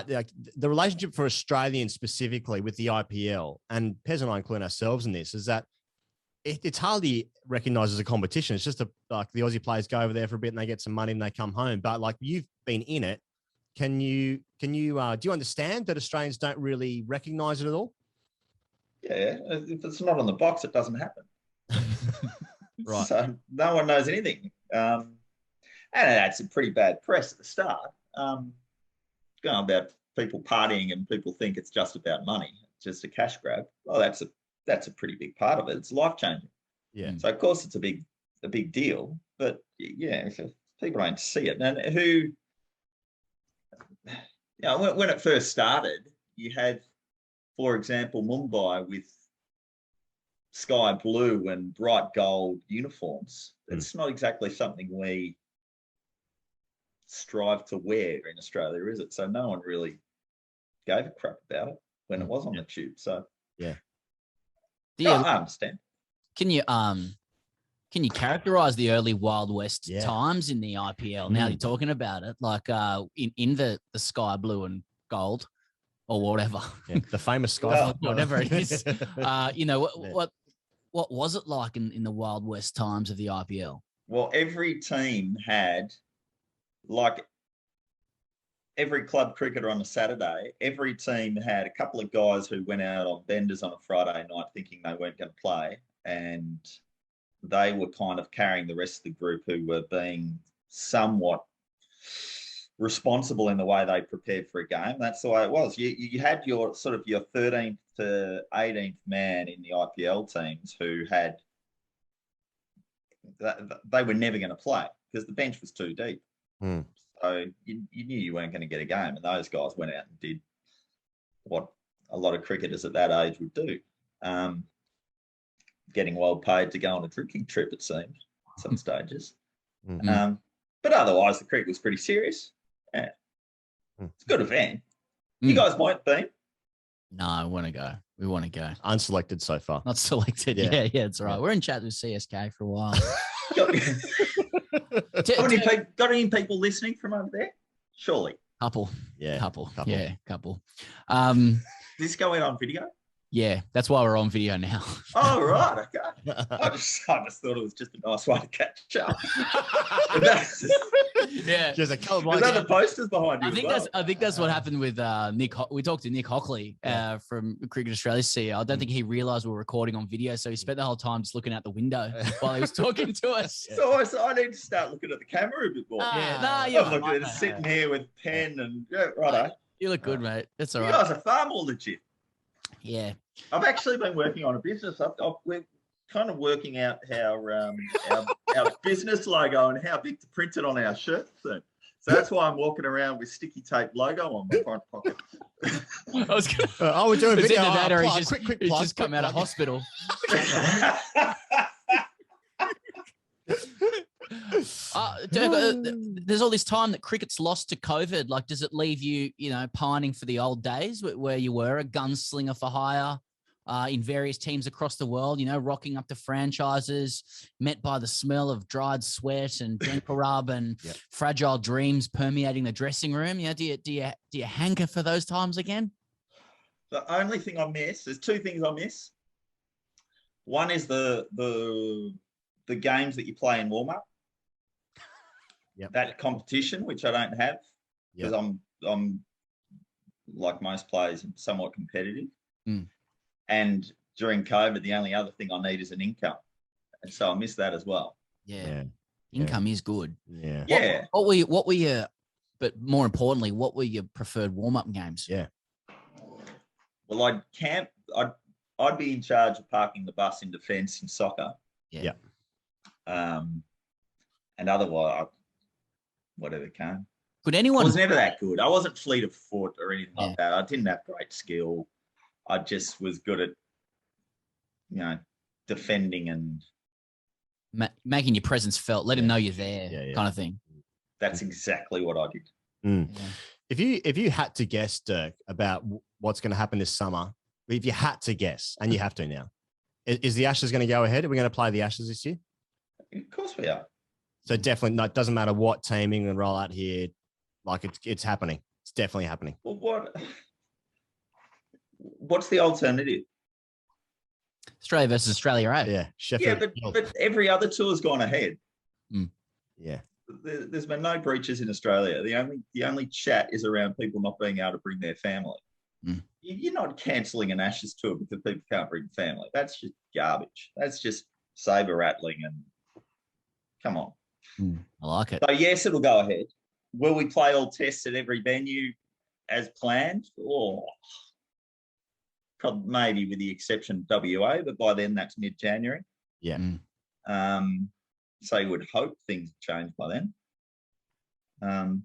the relationship for Australians specifically with the IPL, and Pez and I include ourselves in this, is that it's hardly recognised as a competition. It's just like the Aussie players go over there for a bit and they get some money and they come home. But like, you've been in it. Do you understand that Australians don't really recognise it at all? Yeah, if it's not on the box, it doesn't happen. Right. So no one knows anything. And that's a pretty bad press at the start. Going about people partying and people think it's just about money, just a cash grab. Well, that's a pretty big part of it. It's life changing. Yeah. So of course it's a big deal. But yeah, people don't see it. And who, when it first started, you had, for example, Mumbai with sky blue and bright gold uniforms. It's not exactly something we strive to wear in Australia, is it? So no one really gave a crap about it when it was on the tube. So yeah, I understand. Can you characterize the early Wild West times in the IPL? Now you're talking about it, like in the sky blue and gold or whatever, the famous sky, whatever it is. What was it like in the Wild West times of the IPL? Well, every team had, like every club cricketer on a Saturday, every team had a couple of guys who went out on benders on a Friday night thinking they weren't going to play, and they were kind of carrying the rest of the group who were being somewhat responsible in the way they prepared for a game. That's the way it was. You had your sort of your 13th to 18th man in the IPL teams who had, they were never going to play because the bench was too deep. So you knew you weren't going to get a game, and those guys went out and did what a lot of cricketers at that age would do. Getting well paid to go on a drinking trip, it seemed, at some stages. But otherwise, the cricket was pretty serious. Yeah. It's a good event. You guys might be. No, I want to go. We want to go. Unselected so far. Not selected. Yeah, it's all right. We're in chat with CSK for a while. Got any people listening from over there? Surely. Couple. Yeah. Couple. Is this going on video? Yeah, that's why we're on video now. Oh, right. Okay. I just thought it was just a nice way to catch up. Yeah. Just a couple of the posters behind you. I think that's what happened with Nick. We talked to Nick Hockley from Cricket Australia CEO. I don't think he realised we were recording on video, so he spent the whole time just looking out the window while he was talking to us. So I need to start looking at the camera a bit more. I'm looking at sitting here with pen and righto. You look good, mate. That's all right. You guys are far more legit. Yeah, I've actually been working on a business. We're kind of working out how our business logo and how big to print it on our shirts soon. So that's why I'm walking around with sticky tape logo on my front pocket. I was going to. we're doing a video. That or he's quick just come out of hospital. There's all this time that cricket's lost to COVID. Like, does it leave you, pining for the old days where you were a gunslinger for hire in various teams across the world, rocking up to franchises, met by the smell of dried sweat and dental rub and fragile dreams permeating the dressing room? Do you hanker for those times again? The only thing I miss, there's two things I miss. One is the games that you play in warm-up. That competition, which I don't have, because I'm like most players, somewhat competitive. And during COVID, the only other thing I need is an income, and so I miss that as well. Income is good. What were you? But more importantly, what were your preferred warm-up games? Well, I'd be in charge of parking the bus in defence in soccer. And otherwise, whatever came. Could anyone? I was never that good. I wasn't fleet of foot or anything like that. I didn't have great skill. I just was good at, defending and making your presence felt. Let him know you're there, kind of thing. That's exactly what I did. If you had to guess, Dirk, about what's going to happen this summer, if you had to guess, and you have to now, is the Ashes going to go ahead? Are we going to play the Ashes this year? Of course we are. So definitely, no, it doesn't matter what teaming and roll out here, like it's happening. It's definitely happening. Well, what's the alternative? Australia versus Australia, right? Yeah, Sheffield. Yeah, but every other tour's gone ahead. Yeah. There's been no breaches in Australia. The only chat is around people not being able to bring their family. You're not cancelling an Ashes tour because people can't bring family. That's just garbage. That's just saber rattling and come on. I like it. So yes, it'll go ahead. Will we play all tests at every venue as planned? Or probably maybe with the exception of WA, but by then that's mid-January. Yeah. So you would hope things change by then. don't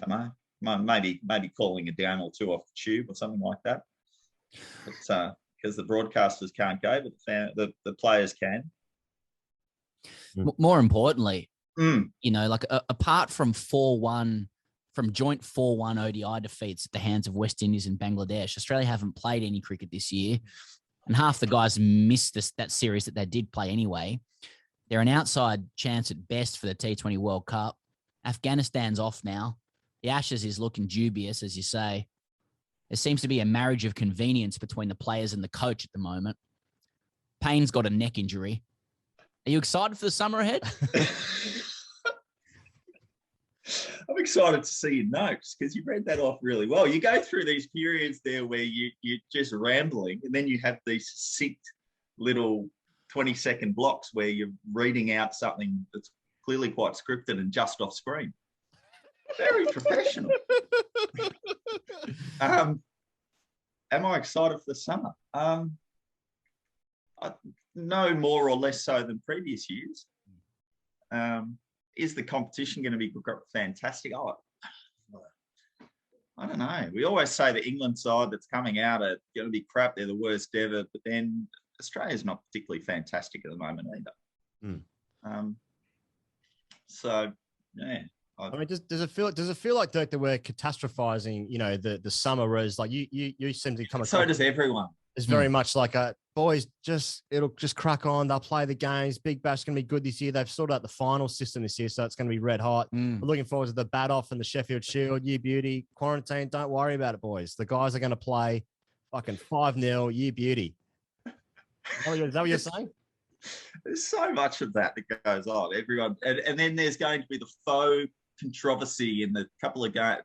know. Maybe calling a down or two off the tube or something like that. But because the broadcasters can't go, but the players can. More importantly, you know, like apart from 4-1, from joint 4-1 ODI defeats at the hands of West Indies and Bangladesh, Australia haven't played any cricket this year, and half the guys missed that series that they did play anyway. They're an outside chance at best for the T20 World Cup. Afghanistan's off now. The Ashes is looking dubious, as you say. There seems to be a marriage of convenience between the players and the coach at the moment. Paine's got a neck injury. Are you excited for the summer ahead? I'm excited to see your notes because you read that off really well. You go through these periods there where you're just rambling, and then you have these succinct little 20-second blocks where you're reading out something that's clearly quite scripted and just off screen. Very professional. Am I excited for the summer? No more or less so than previous years. Is the competition going to be fantastic? Oh, I don't know. We always say the England side that's coming out are going to be crap. They're the worst ever. But then Australia's not particularly fantastic at the moment either. So, yeah. I mean, does it feel like, Dirk, that we're catastrophizing, you know, the summer, whereas like you seem to come across. So does everyone. It's very much like boys, it'll just crack on. They'll play the games. Big Bash is going to be good this year. They've sorted out the final system this year, so it's going to be red hot. We're looking forward to the bat off and the Sheffield Shield. Year beauty, quarantine. Don't worry about it, boys. The guys are going to play fucking 5-0. Year beauty. Is that what you're saying? There's so much of that goes on. Everyone, and then there's going to be the faux controversy in the couple of games.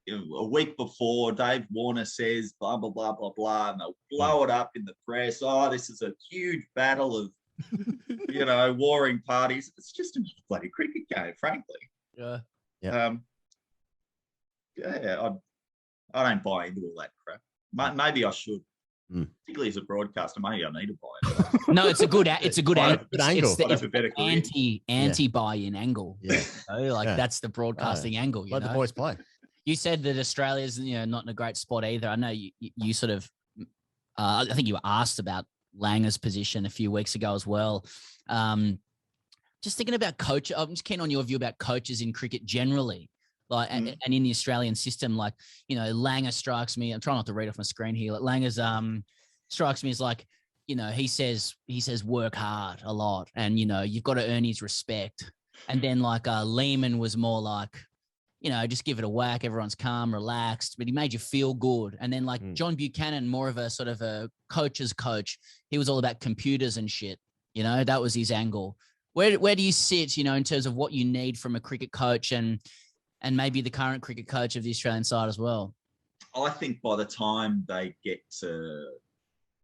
A week before, Dave Warner says blah blah blah blah blah, and they'll blow it up in the press. Oh, this is a huge battle of, you know, warring parties. It's just a bloody cricket game, frankly. Yeah. I don't buy into all that crap. Maybe I should. Particularly as a broadcaster, maybe I need to buy it. No, it's a good angle. It's the anti buy-in angle. Yeah, that's the broadcasting angle. Let the boys play. You said that Australia's, you know, not in a great spot either. I know you sort of, I think you were asked about Langer's position a few weeks ago as well. Just thinking about coach, I'm just keen on your view about coaches in cricket generally, like and in the Australian system. Like, you know, Langer strikes me. I'm trying not to read off my screen here. Like Langer's strikes me as like, you know, he says work hard a lot, and you know you've got to earn his respect. And then like Lehman was more like, you know, just give it a whack. Everyone's calm, relaxed, but he made you feel good. And then like John Buchanan, more of a sort of a coach's coach. He was all about computers and shit. You know, that was his angle. Where do you sit, you know, in terms of what you need from a cricket coach and maybe the current cricket coach of the Australian side as well? I think by the time they get to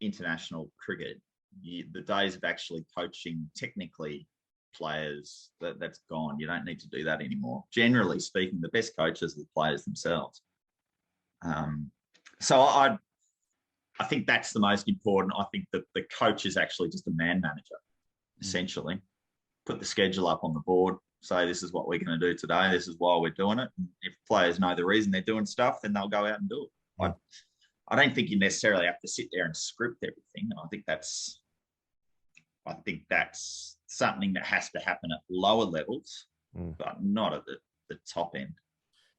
international cricket, the days of actually coaching technically players, that's gone. You don't need to do that anymore. Generally speaking, the best coaches are the players themselves. So I think that's the most important. I think that the coach is actually just a man manager, essentially. Put the schedule up on the board, say this is what we're going to do today, this is why we're doing it. And if players know the reason they're doing stuff, then they'll go out and do it. I don't think you necessarily have to sit there and script everything. I think that's something that has to happen at lower levels, but not at the top end.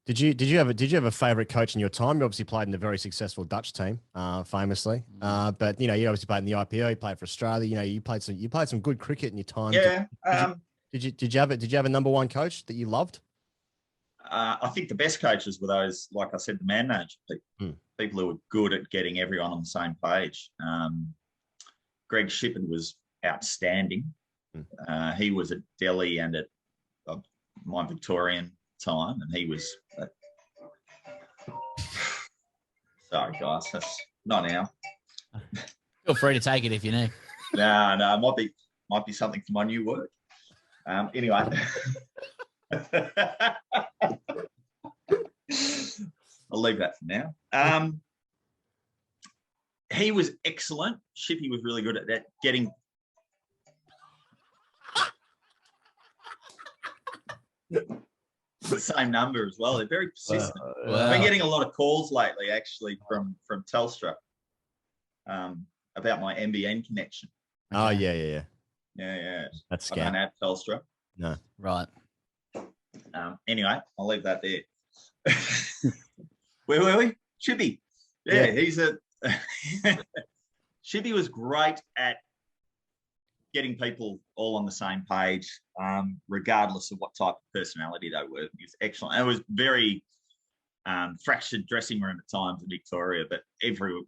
Did you have a favorite coach in your time? You obviously played in a very successful Dutch team, famously. But you know, you obviously played in the IPL. You played for Australia. You know, you played some good cricket in your time. Yeah. Did you have a number one coach that you loved? I think the best coaches were those, like I said, the man manager people who were good at getting everyone on the same page. Greg Shippen was outstanding. He was at Delhi and at my Victorian time, and he was sorry guys, that's not now. Feel free to take it if you need. No, might be something for my new work. Anyway. I'll leave that for now. He was excellent. Shippy was really good at that, getting The same number as well. They're very persistent. Wow. I've been getting a lot of calls lately, actually, from Telstra about my NBN connection. Oh, yeah. Yeah. That's I don't scam. have Telstra. No. Right. Anyway, I'll leave that there. Where were we? Chippy. Yeah, he's a Chippy was great at getting people all on the same page, regardless of what type of personality they were. He was excellent. And it was very fractured dressing room at times in Victoria, but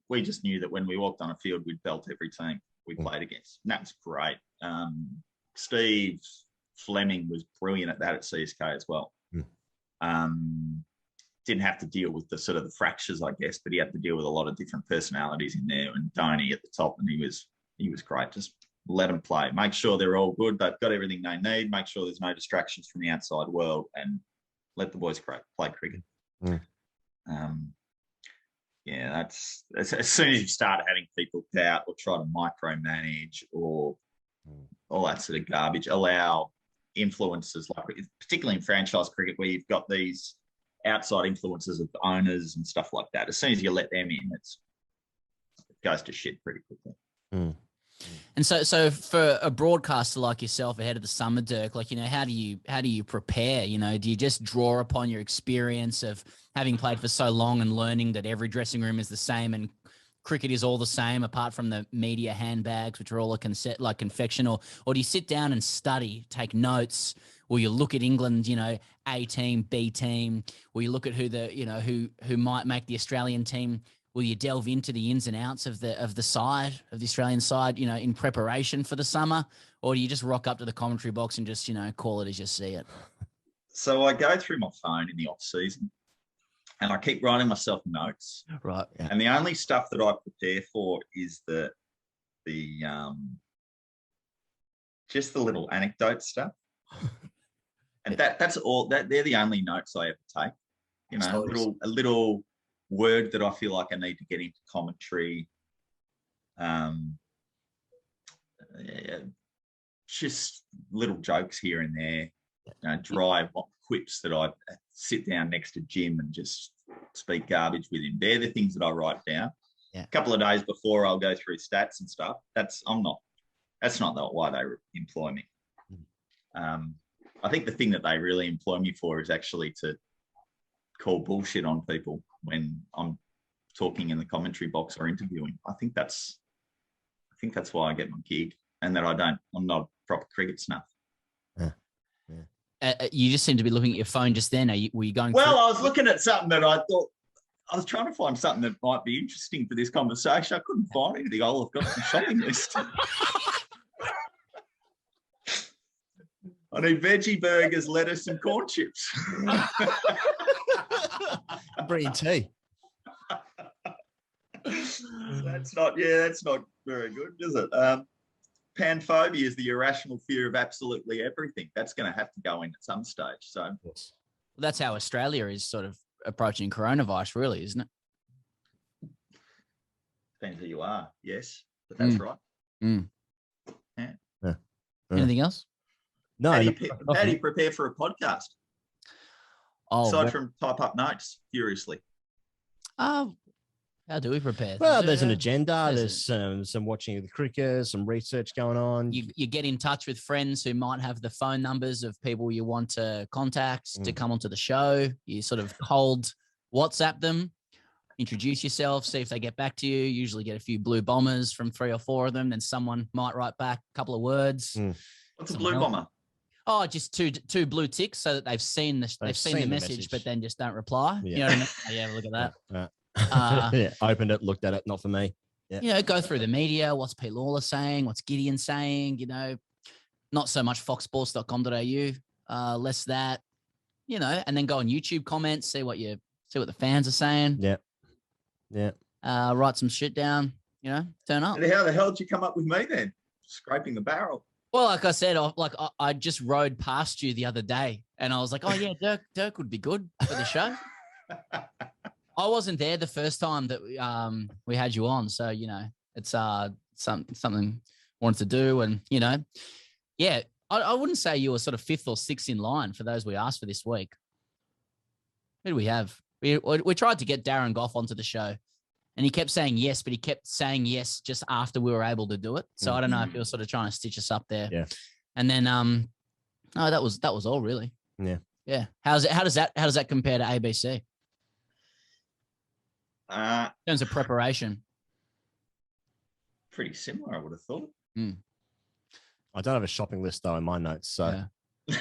we just knew that when we walked on a field, we'd belt every team we played against. And that was great. Steve Fleming was brilliant at that at CSK as well. Didn't have to deal with the sort of the fractures, I guess, but he had to deal with a lot of different personalities in there, and Donny at the top, and he was great. Just let them play. Make sure they're all good. They've got everything they need. Make sure there's no distractions from the outside world, and let the boys play cricket. That's as soon as you start having people doubt or try to micromanage or all that sort of garbage, allow influences, like particularly in franchise cricket where you've got these outside influences of owners and stuff like that. As soon as you let them in, it goes to shit pretty quickly. And so for a broadcaster like yourself ahead of the summer, Dirk, like, how do you prepare? Do you just draw upon your experience of having played for so long and learning that every dressing room is the same and cricket is all the same apart from the media handbags, which are all like confection, or do you sit down and study, take notes, or you look at England, A team, B team, or you look at who might make the Australian team? Will you delve into the ins and outs of the Australian side, in preparation for the summer, or do you just rock up to the commentary box and just, call it as you see it? So I go through my phone in the off season, and I keep writing myself notes. Right. Yeah. And the only stuff that I prepare for is the just the little anecdote stuff. And that's all. They're the only notes I ever take. A little word that I feel like I need to get into commentary. Just little jokes here and there. Dry quips that I sit down next to Jim and just speak garbage with him. They're the things that I write down. Yeah. A couple of days before, I'll go through stats and stuff. That's not why they employ me. I think the thing that they really employ me for is actually to call bullshit on people when I'm talking in the commentary box or interviewing. I think that's why I get my gig, and that I'm not a proper cricket snuff. You just seem to be looking at your phone just then. Were you going? Well, I was looking at something that I thought I was trying to find something that might be interesting for this conversation. I couldn't find anything. I've got some shopping list. I need veggie burgers, lettuce, and corn chips. I'm bringing tea. That's not very good, is it? Panphobia is the irrational fear of absolutely everything. That's going to have to go in at some stage. So Well, that's how Australia is sort of approaching coronavirus, really, isn't it? Depends who you are, yes, but that's right. Yeah. Anything else? No. How do you prepare for a podcast? Aside from type up notes furiously. How do we prepare? Well, there's an agenda. There's some watching of the cricket, some research going on. You get in touch with friends who might have the phone numbers of people you want to contact to come onto the show. You sort of cold WhatsApp them, introduce yourself, see if they get back to you. Usually get a few blue bombers from 3 or 4 of them. Then someone might write back a couple of words. What's a blue bomber? Oh, just two blue ticks so that they've seen the message, but then just don't reply. Yeah. You know what I mean? Oh, yeah, look at that. Right. Yeah, opened it, looked at it, not for me. Yeah. Go through the media. What's Pete Lawler saying? What's Gideon saying? Not so much foxsports.com.au, less that, and then go on YouTube comments, see what the fans are saying. Yeah. Write some shit down, turn up. And how the hell did you come up with me then? Scraping the barrel. Well, like I said, I just rode past you the other day and I was like, oh yeah, Dirk would be good for the show. I wasn't there the first time that we had you on. So, it's something I wanted to do. And, I wouldn't say you were sort of 5th or 6th in line for those we asked for this week. Who do we have? We tried to get Darren Goff onto the show, and he kept saying yes, but he kept saying yes just after we were able to do it. So I don't know if he was sort of trying to stitch us up there. Yeah. And then that was all really. Yeah. Yeah. How does that compare to ABC? In terms of preparation. Pretty similar, I would have thought. I don't have a shopping list though in my notes, so. Yeah.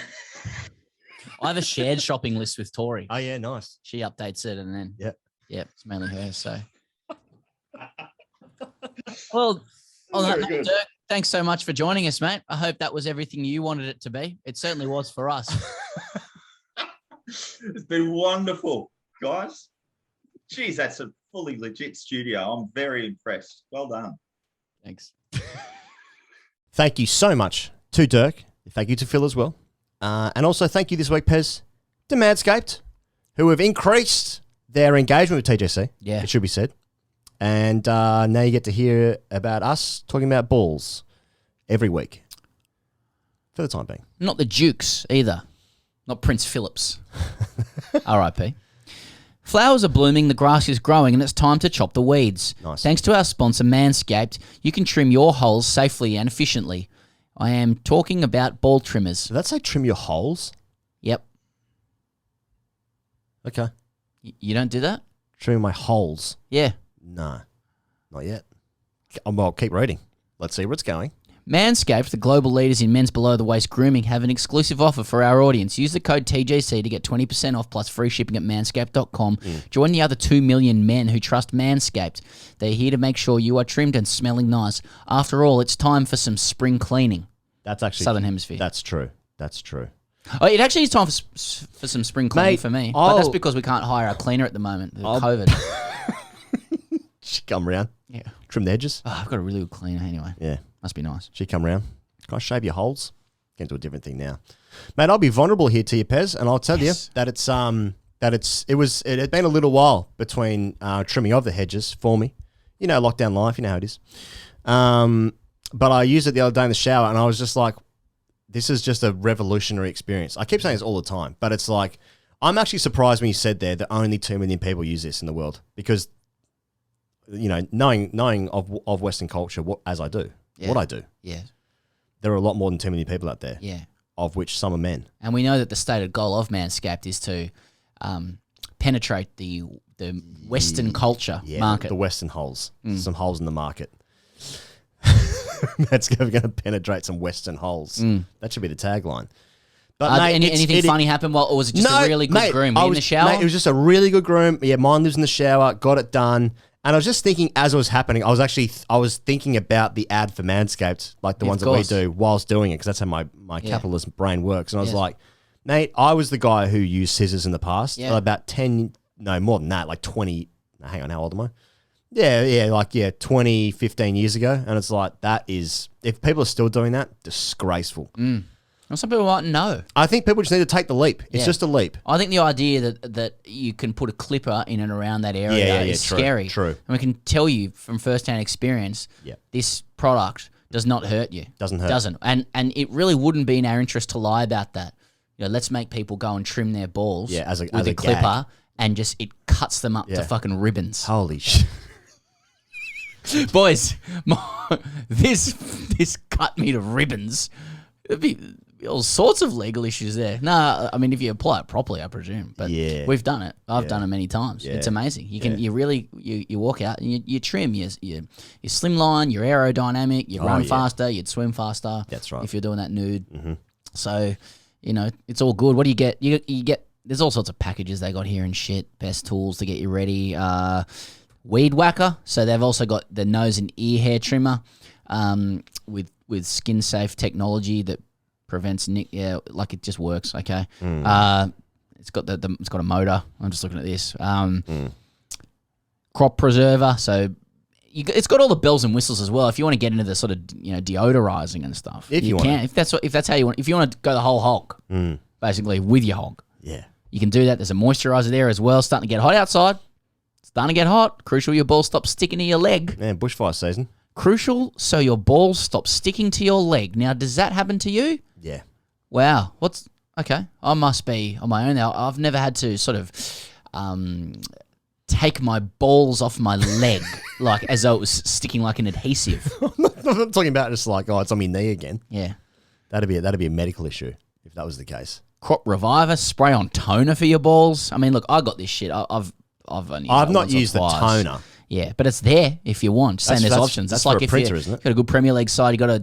I have a shared shopping list with Tori. Oh yeah, nice. She updates it, and then it's mainly her. So, well, on that note, Dirk, thanks so much for joining us, mate. I hope that was everything you wanted it to be. It certainly was for us. It's been wonderful, guys. Geez, that's a fully legit studio. I'm very impressed. Well done. Thanks. Thank you so much to Dirk. Thank you to Phil as well. And also thank you this week, Pez, to Manscaped, who have increased their engagement with TGC. Yeah. It should be said. And now you get to hear about us talking about balls every week for the time being. Not the Dukes either. Not Prince Philip's. R.I.P. Flowers are blooming, the grass is growing, and it's time to chop the weeds. Nice. Thanks to our sponsor, Manscaped, you can trim your holes safely and efficiently. I am talking about ball trimmers. Did that say trim your holes? Yep. Okay. You don't do that? Trim my holes? Yeah. No, not yet. Well, keep reading. Let's see where it's going. Manscaped, the global leaders in men's below-the-waist grooming, have an exclusive offer for our audience. Use the code TGC to get 20% off plus free shipping at manscaped.com. Join the other 2 million men who trust Manscaped. They're here to make sure you are trimmed and smelling nice. After all, it's time for some spring cleaning. That's actually Southern Hemisphere. That's true. That's true. Oh, it actually is time for some spring cleaning for me. But that's because we can't hire a cleaner at the moment. COVID. She come round. Yeah. Trim the edges. Oh, I've got a really good cleaner anyway. Yeah. Must be nice. She come round. Can I shave your holes? Get into a different thing now. Mate, I'll be vulnerable here to you, Pez, and I'll tell you that it had been a little while between trimming of the hedges for me. You know, lockdown life, you know how it is. But I used it the other day in the shower, and I was just like, this is just a revolutionary experience. I keep saying this all the time, but it's like, I'm actually surprised when you said there that only 2 million people use this in the world, because, you know, knowing of Western culture, as I do, what I do, there are a lot more than 2 million people out there, of which some are men. And we know that the stated goal of Manscaped is to penetrate the Western culture market. The Western holes, some holes in the market. That's going to penetrate some Western holes. That should be the tagline. But mate, anything funny happened or was it just a really good groom? In the shower? Mate, it was just a really good groom. Yeah, mine lives in the shower. Got it done. And I was just thinking as it was happening, I was thinking about the ad for Manscaped, like the ones that we do, whilst doing it, because that's how my capitalist brain works. And I was like, mate, I was the guy who used scissors in the past. About 10, no, more than that, like 20, hang on, how old am I? 20, 15 years ago. And it's like, that is, if people are still doing that, disgraceful. Well, some people might know. I think people just need to take the leap. It's just a leap. I think the idea that you can put a clipper in and around that area is scary. True. And we can tell you from first-hand experience, this product does not hurt you. Doesn't hurt. Doesn't. And it really wouldn't be in our interest to lie about that. You know, let's make people go and trim their balls as a clipper gag. And just it cuts them up to fucking ribbons. Holy shit. Boys, this cut me to ribbons. It'd be all sorts of legal issues there. No, I mean, if you apply it properly, I presume. But we've done it. I've done it many times. Yeah. It's amazing. You can, you really, you walk out and you trim, you slimline, you're aerodynamic, you run faster, you'd swim faster. That's right. If you're doing that nude. So, you know, it's all good. What do you get? You get, there's all sorts of packages they got here and shit. Best tools to get you ready. Weed whacker. So they've also got the nose and ear hair trimmer with skin safe technology that prevents nick. Yeah, like it just works. Okay. It's got it's got a motor. I'm just looking at this. Crop preserver. So it's got all the bells and whistles as well. If you want to get into the sort of deodorizing and stuff, if you can. If that's how you want. If you want to go the whole hog, basically with your hog, you can do that. There's a moisturizer there as well. Starting to get hot outside. Starting to get hot. Crucial your balls stop sticking to your leg. Man, bushfire season. Crucial so your balls stop sticking to your leg. Now, does that happen to you? Yeah. Wow. Okay? I must be on my own now. I've never had to sort of take my balls off my leg like as though it was sticking like an adhesive. I'm not talking about just like, it's on my knee again. Yeah. That'd be a medical issue if that was the case. Crop reviver, spray on toner for your balls. I mean, look, I got this shit. I've only not used the toner. Yeah, but it's there if you want. Saying there's options. That's it's like for a if printer, you isn't it? got a good Premier League side, you got a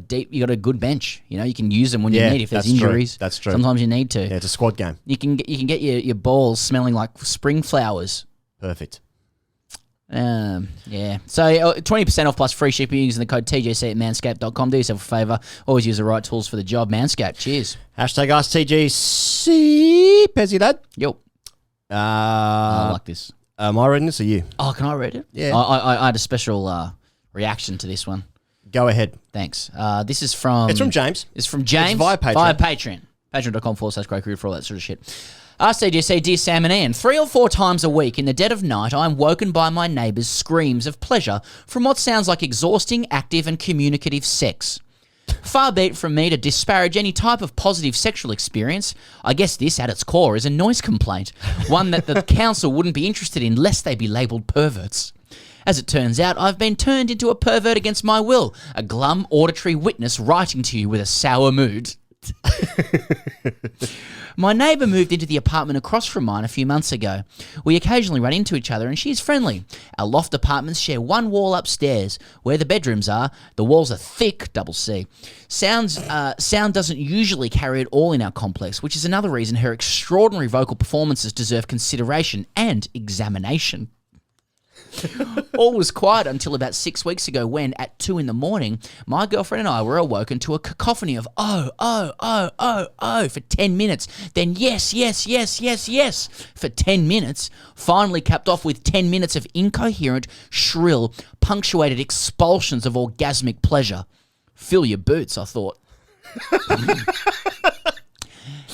good bench. You know, you can use them when you need. If there's that's true. injuries, That's true. Sometimes you need to. Yeah, it's a squad game. You can get your balls smelling like spring flowers. Perfect. Yeah. So 20% off plus free shipping using the code TGC at manscaped.com. Do yourself a favour. Always use the right tools for the job. Manscaped. Cheers. #AskTGC. Pezzy lad. Yo. I like this. Am I reading this or you? Oh, can I read it? Yeah. I had a special reaction to this one. Go ahead. Thanks. This is from... It's from James. It's from James. It's via Patreon. Via Patreon. Patreon.com/GreatCrew for all that sort of shit. AskTGC, dear Sam and Ian, 3 or 4 times a week in the dead of night, I am woken by my neighbours' screams of pleasure from what sounds like exhausting, active and communicative sex. Far be it from me to disparage any type of positive sexual experience. I guess this, at its core, is a noise complaint, one that the council wouldn't be interested in lest they be labelled perverts. As it turns out, I've been turned into a pervert against my will, a glum auditory witness writing to you with a sour mood. My neighbour moved into the apartment across from mine a few months ago. We occasionally run into each other and she's friendly. Our loft apartments share one wall upstairs. Where the bedrooms are, the walls are thick, double C. Sound doesn't usually carry it all in our complex, which is another reason her extraordinary vocal performances deserve consideration and examination. All was quiet until about 6 weeks ago when, at 2 a.m, my girlfriend and I were awoken to a cacophony of oh for 10 minutes, then yes for 10 minutes, finally capped off with 10 minutes of incoherent, shrill, punctuated expulsions of orgasmic pleasure. Fill your boots, I thought.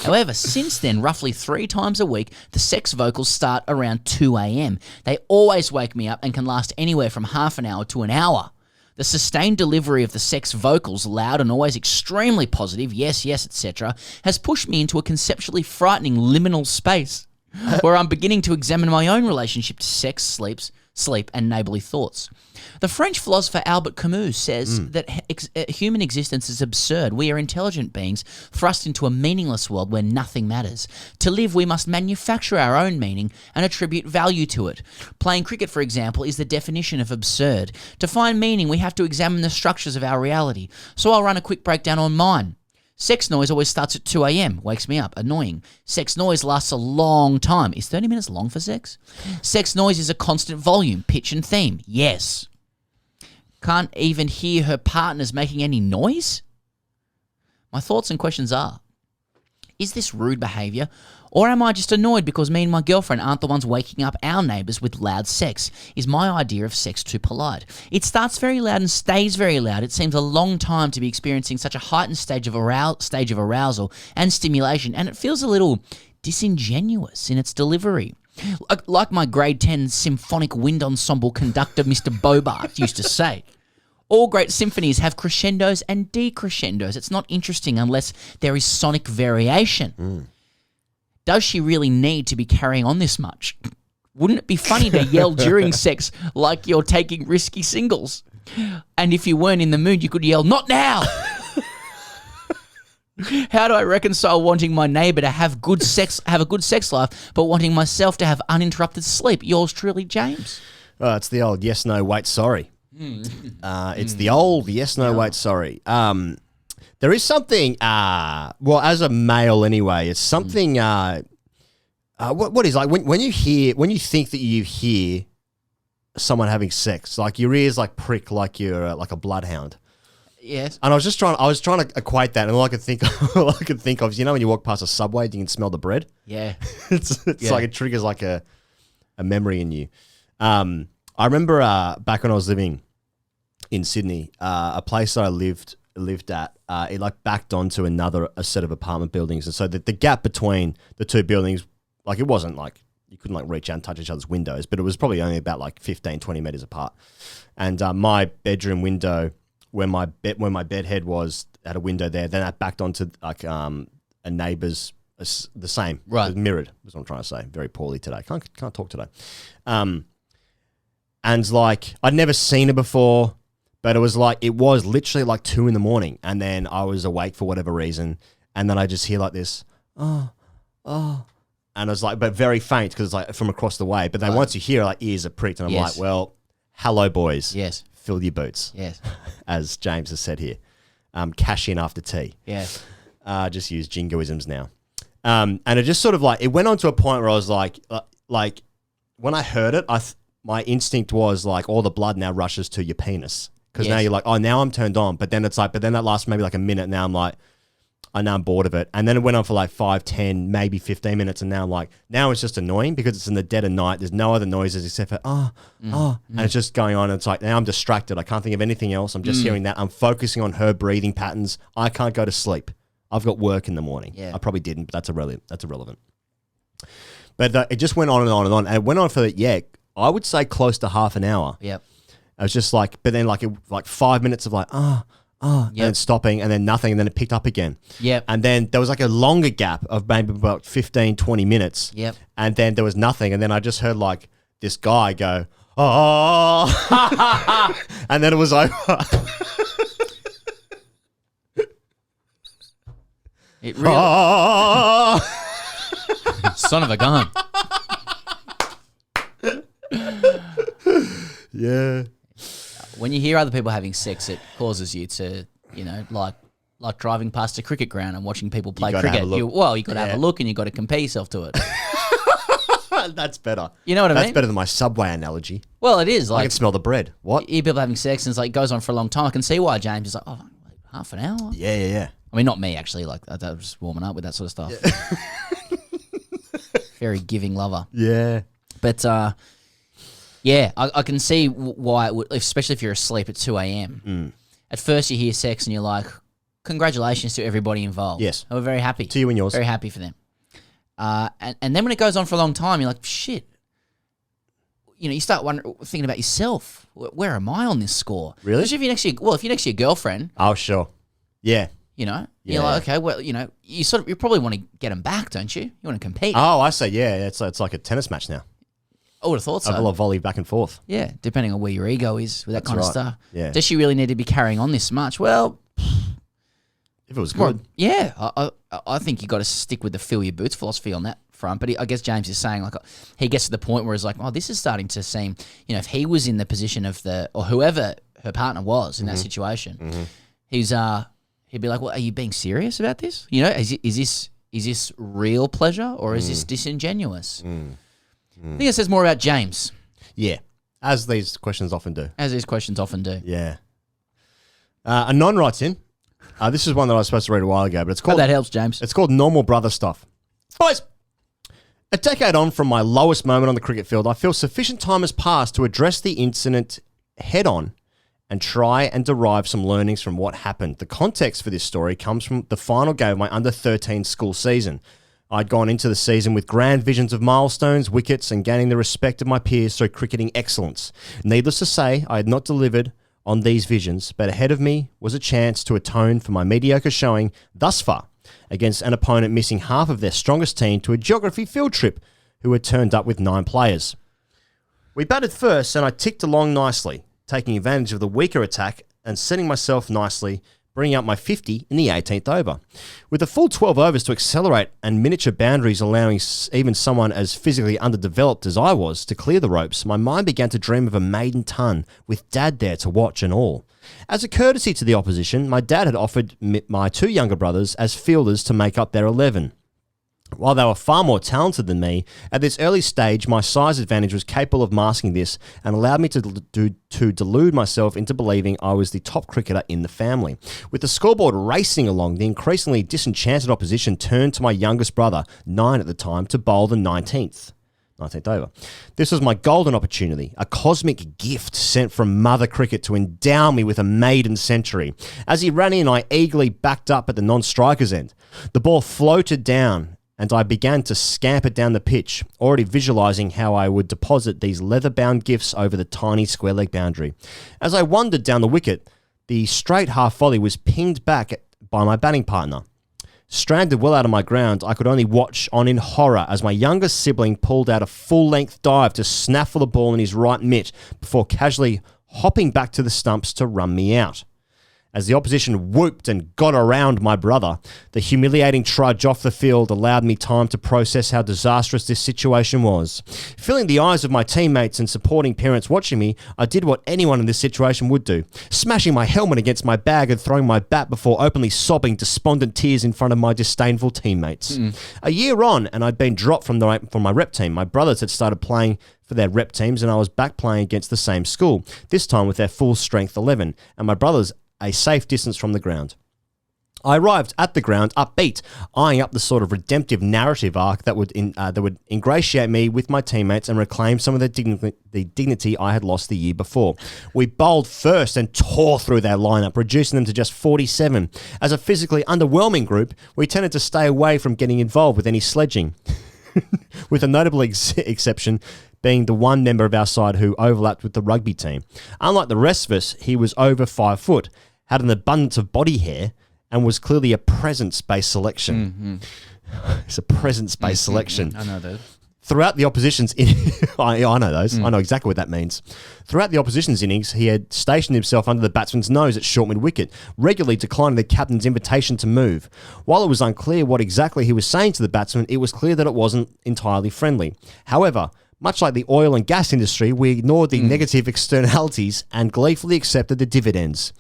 However, since then, roughly 3 times a week, the sex vocals start around 2 a.m. They always wake me up and can last anywhere from half an hour to an hour. The sustained delivery of the sex vocals, loud and always extremely positive, yes, etc., has pushed me into a conceptually frightening liminal space where I'm beginning to examine my own relationship to sex, sleep, and neighbourly thoughts. The French philosopher Albert Camus says that human existence is absurd. We are intelligent beings thrust into a meaningless world where nothing matters. To live, we must manufacture our own meaning and attribute value to it. Playing cricket, for example, is the definition of absurd. To find meaning, we have to examine the structures of our reality. So I'll run a quick breakdown on mine. Sex noise always starts at 2 a.m. Wakes me up. Annoying. Sex noise lasts a long time. Is 30 minutes long for sex? Sex noise is a constant volume, pitch and theme. Yes. Can't even hear her partners making any noise? My thoughts and questions are, is this rude behaviour? Or am I just annoyed because me and my girlfriend aren't the ones waking up our neighbours with loud sex? Is my idea of sex too polite? It starts very loud and stays very loud. It seems a long time to be experiencing such a heightened stage of arousal and stimulation, and it feels a little disingenuous in its delivery. Like my grade 10 symphonic wind ensemble conductor Mr. Bobart used to say. All great symphonies have crescendos and decrescendos. It's not interesting unless there is sonic variation. Does she really need to be carrying on this much? Wouldn't it be funny to yell during sex like you're taking risky singles? And if you weren't in the mood, you could yell, "Not now!" How do I reconcile wanting my neighbour to have a good sex life, but wanting myself to have uninterrupted sleep? Yours truly, James. Oh, it's the old yes, no, wait, sorry. It's the old yes, no, wait, sorry. There is something, well, as a male anyway, it's something, what is like when you think that you hear someone having sex, like your ears like prick like you're like a bloodhound. Yes. And I was trying to equate that, and all I could think of is, you know, when you walk past a Subway, you can smell the bread. Yeah. It's like it triggers like a memory in you. I remember back when I was living in Sydney, a place that I lived at, it like backed onto a set of apartment buildings, and so the gap between the two buildings, like it wasn't like you couldn't like reach out and touch each other's windows, but it was probably only about like 15, 20 meters apart. And my bedroom window when my bed head was at a window there. Then I backed onto like a neighbour's, the same. Right. It was mirrored. That's what I'm trying to say. Very poorly today. Can't talk today. And like I'd never seen it before, but it was literally like 2 a.m, and then I was awake for whatever reason, and then I just hear like this, oh, and I was like, but very faint because it's like from across the way. But then once you hear, like ears are pricked, and I'm like, well, hello boys, Yes. fill your boots, Yes. as James has said here. Cash in after tea. Yes. Just use jingoisms now. And it just sort of like, it went on to a point where I was like when I heard it, my instinct was like, all the blood now rushes to your penis. Because now you're like, oh, now I'm turned on. But then it's like, that lasts maybe like a minute. Now I'm like, I know I'm bored of it. And then it went on for like 5, 10, maybe 15 minutes. And now I'm like, now it's just annoying because it's in the dead of night. There's no other noises except for, and it's just going on. And it's like, now I'm distracted. I can't think of anything else. I'm just hearing that. I'm focusing on her breathing patterns. I can't go to sleep. I've got work in the morning. Yeah. I probably didn't, but that's irrelevant. But it just went on and on and on. And it went on for, I would say close to half an hour. Yep. I was just like, but then like 5 minutes of like, and then stopping and then nothing. And then it picked up again. Yep. And then there was like a longer gap of maybe about 15, 20 minutes. Yep. And then there was nothing. And then I just heard like this guy go, oh, and then it was over. It really, son of a gun. Yeah. When you hear other people having sex, it causes you to, like driving past a cricket ground and watching people play gotta cricket. have a look. You got to have a look and you got to compare yourself to it. That's better. You know what I mean? That's better than my Subway analogy. Well, it is. I Like, can smell the bread. What? you hear people having sex and it's like, it goes on for a long time. I can see why James is like, oh, like half an hour? Yeah. I mean, not me, actually. Like, I was just warming up with that sort of stuff. Very giving lover. Yeah. But, I can see why it would, especially if you're asleep at 2 a.m. At first you hear sex and you're like, congratulations to everybody involved. Yes. We're very happy. To you and yours. Very happy for them. And then when it goes on for a long time, you're like, shit. You start thinking about yourself. Where am I on this score? Really? Especially if you're next to your girlfriend. Oh, sure. Yeah. You're like, okay, well, you probably want to get them back, don't you? You want to compete. Oh, I say, yeah. It's like a tennis match now. I would have thought so. A little volley back and forth. Yeah, depending on where your ego is with that kind of stuff. Yeah. Does she really need to be carrying on this much? Well, if it was good. Yeah, I think you got to stick with the fill your boots philosophy on that front. But I guess James is saying, like, he gets to the point where he's like, oh, this is starting to seem, if he was in the position of or whoever her partner was in that situation, he'd be like, well, are you being serious about this? Is this real pleasure or is this disingenuous? I think it says more about James. Yeah, as these questions often do. Yeah. A non writes in. This is one that I was supposed to read a while ago, but it's called... that helps, James. It's called Normal Brother Stuff. Boys, a decade on from my lowest moment on the cricket field, I feel sufficient time has passed to address the incident head on and try and derive some learnings from what happened. The context for this story comes from the final game of my under-13 school season. I'd gone into the season with grand visions of milestones, wickets, and gaining the respect of my peers through cricketing excellence. Needless to say, I had not delivered on these visions, but ahead of me was a chance to atone for my mediocre showing thus far against an opponent missing half of their strongest team to a geography field trip who had turned up with 9 players. We batted first and I ticked along nicely, taking advantage of the weaker attack and setting myself nicely, bringing up my 50 in the 18th over. With a full 12 overs to accelerate and miniature boundaries allowing even someone as physically underdeveloped as I was to clear the ropes, my mind began to dream of a maiden ton with Dad there to watch and all. As a courtesy to the opposition, my dad had offered my 2 younger brothers as fielders to make up their 11. While they were far more talented than me, at this early stage, my size advantage was capable of masking this and allowed me to delude myself into believing I was the top cricketer in the family. With the scoreboard racing along, the increasingly disenchanted opposition turned to my youngest brother, 9 at the time, to bowl the 19th over. This was my golden opportunity, a cosmic gift sent from Mother Cricket to endow me with a maiden century. As he ran in, I eagerly backed up at the non-striker's end. The ball floated down and I began to scamper down the pitch, already visualising how I would deposit these leather-bound gifts over the tiny square leg boundary. As I wandered down the wicket, The straight half volley was pinged back by my batting partner. Stranded well out of my ground, I could only watch on in horror as my younger sibling pulled out a full-length dive to snaffle the ball in his right mitt before casually hopping back to the stumps to run me out. As the opposition whooped and got around my brother, the humiliating trudge off the field allowed me time to process how disastrous this situation was. Filling the eyes of my teammates and supporting parents watching me, I did what anyone in this situation would do, smashing my helmet against my bag and throwing my bat before openly sobbing despondent tears in front of my disdainful teammates. A year on, and I'd been dropped from my rep team. My brothers had started playing for their rep teams, and I was back playing against the same school, this time with their full strength 11, and my brothers a safe distance from the ground. I arrived at the ground upbeat, eyeing up the sort of redemptive narrative arc that would ingratiate me with my teammates and reclaim some of the dignity I had lost the year before. We bowled first and tore through their lineup, reducing them to just 47. As a physically underwhelming group, we tended to stay away from getting involved with any sledging, with a notable exception being the one member of our side who overlapped with the rugby team. Unlike the rest of us, he was over 5 foot, had an abundance of body hair, and was clearly a presence-based selection. It's a presence-based selection. I know those. Throughout the opposition's I know those. I know exactly what that means. Throughout the opposition's innings, he had stationed himself under the batsman's nose at short mid-wicket, regularly declining the captain's invitation to move. While it was unclear what exactly he was saying to the batsman, it was clear that it wasn't entirely friendly. However, much like the oil and gas industry, we ignored the negative externalities and gleefully accepted the dividends.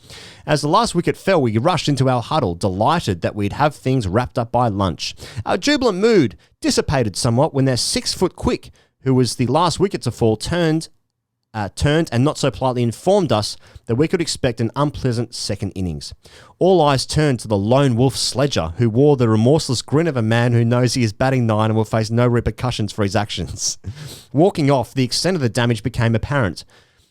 As the last wicket fell, we rushed into our huddle, delighted that we'd have things wrapped up by lunch. Our jubilant mood dissipated somewhat when their 6 foot quick, who was the last wicket to fall, turned and not so politely informed us that we could expect an unpleasant second innings. All eyes turned to the lone wolf sledger, who wore the remorseless grin of a man who knows he is batting 9 and will face no repercussions for his actions. Walking off, the extent of the damage became apparent,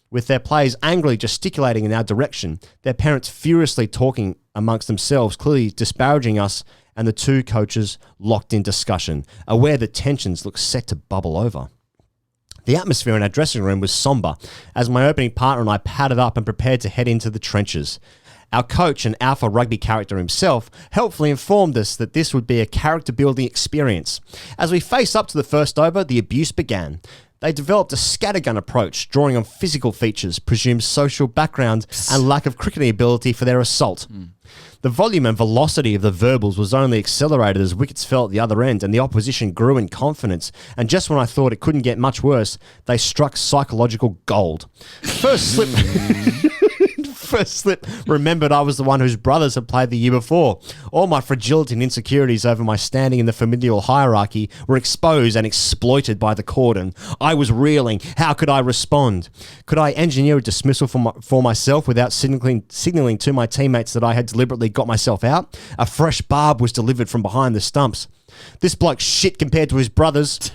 with their players angrily gesticulating in our direction, their parents furiously talking amongst themselves, clearly disparaging us, and the two coaches locked in discussion, aware that tensions looked set to bubble over. The atmosphere in our dressing room was somber, as my opening partner and I padded up and prepared to head into the trenches. Our coach and alpha rugby character himself helpfully informed us that this would be a character-building experience. As we faced up to the first over, the abuse began. They developed a scattergun approach, drawing on physical features, presumed social background, and lack of cricketing ability for their assault. The volume and velocity of the verbals was only accelerated as wickets fell at the other end and the opposition grew in confidence. And just when I thought it couldn't get much worse, they struck psychological gold. First slip remembered I was the one whose brothers had played the year before. All my fragility and insecurities over my standing in the familial hierarchy were exposed and exploited by the cordon. I was reeling. How could I respond? Could I engineer a dismissal for myself without signalling to my teammates that I had deliberately got myself out? A fresh barb was delivered from behind the stumps. This bloke's shit compared to his brothers.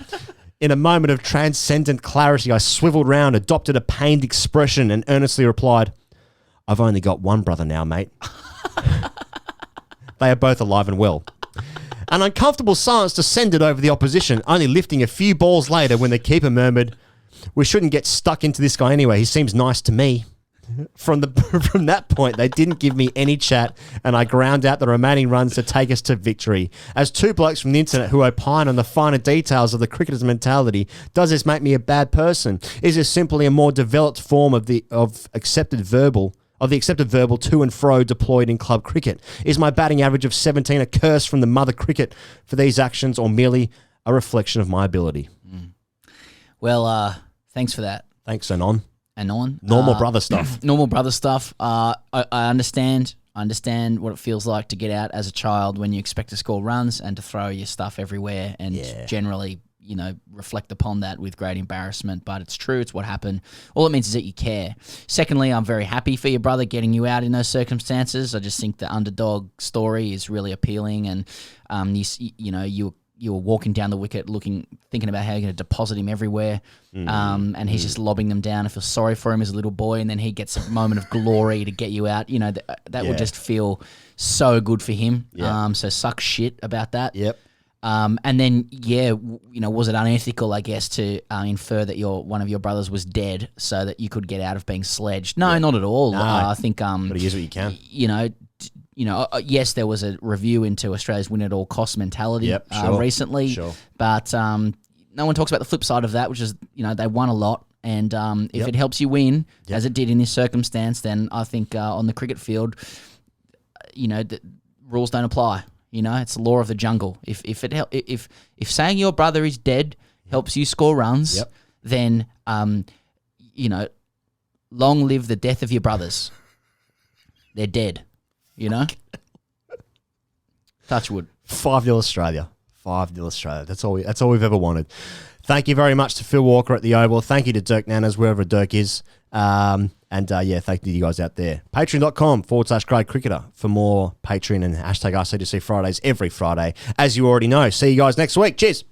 In a moment of transcendent clarity, I swiveled round, adopted a pained expression, and earnestly replied, "I've only got one brother now, mate." They are both alive and well. An uncomfortable silence descended over the opposition, only lifting a few balls later when the keeper murmured, "We shouldn't get stuck into this guy anyway. He seems nice to me." From that point, they didn't give me any chat, and I ground out the remaining runs to take us to victory. As two blokes from the internet who opine on the finer details of the cricketer's mentality, does this make me a bad person? Is this simply a more developed form of the accepted verbal to and fro deployed in club cricket? Is my batting average of 17 a curse from the mother cricket for these actions, or merely a reflection of my ability? Well, thanks for that. Thanks, Anon. Normal brother stuff. Normal brother stuff. I understand. I understand what it feels like to get out as a child when you expect to score runs and to throw your stuff everywhere and generally, reflect upon that with great embarrassment. But it's true. It's what happened. All it means is that you care. Secondly, I'm very happy for your brother getting you out in those circumstances. I just think the underdog story is really appealing, and you were walking down the wicket thinking about how you're going to deposit him everywhere, and he's just lobbing them down. I feel sorry for him as a little boy, and then he gets a moment of glory to get you out. That would just feel so good for him. So suck shit about that. Yep. And then, was it unethical, I guess, to infer that one of your brothers was dead so that you could get out of being sledged? No, not at all. No. I think Gotta use what you can. Yes, there was a review into Australia's win at all cost mentality recently, but no one talks about the flip side of that, which is they won a lot, and if it helps you win, as it did in this circumstance, then I think on the cricket field, the rules don't apply. It's the law of the jungle. If saying your brother is dead helps you score runs, then long live the death of your brothers. They're dead. Touch wood. 5-0 Australia. 5-0 Australia. That's all we've ever wanted. Thank you very much to Phil Walker at the Oval. Thank you to Dirk Nannes, wherever Dirk is. Thank you to you guys out there. Patreon.com/Grade Cricketer for more Patreon and #AskTGC Fridays every Friday, as you already know. See you guys next week. Cheers.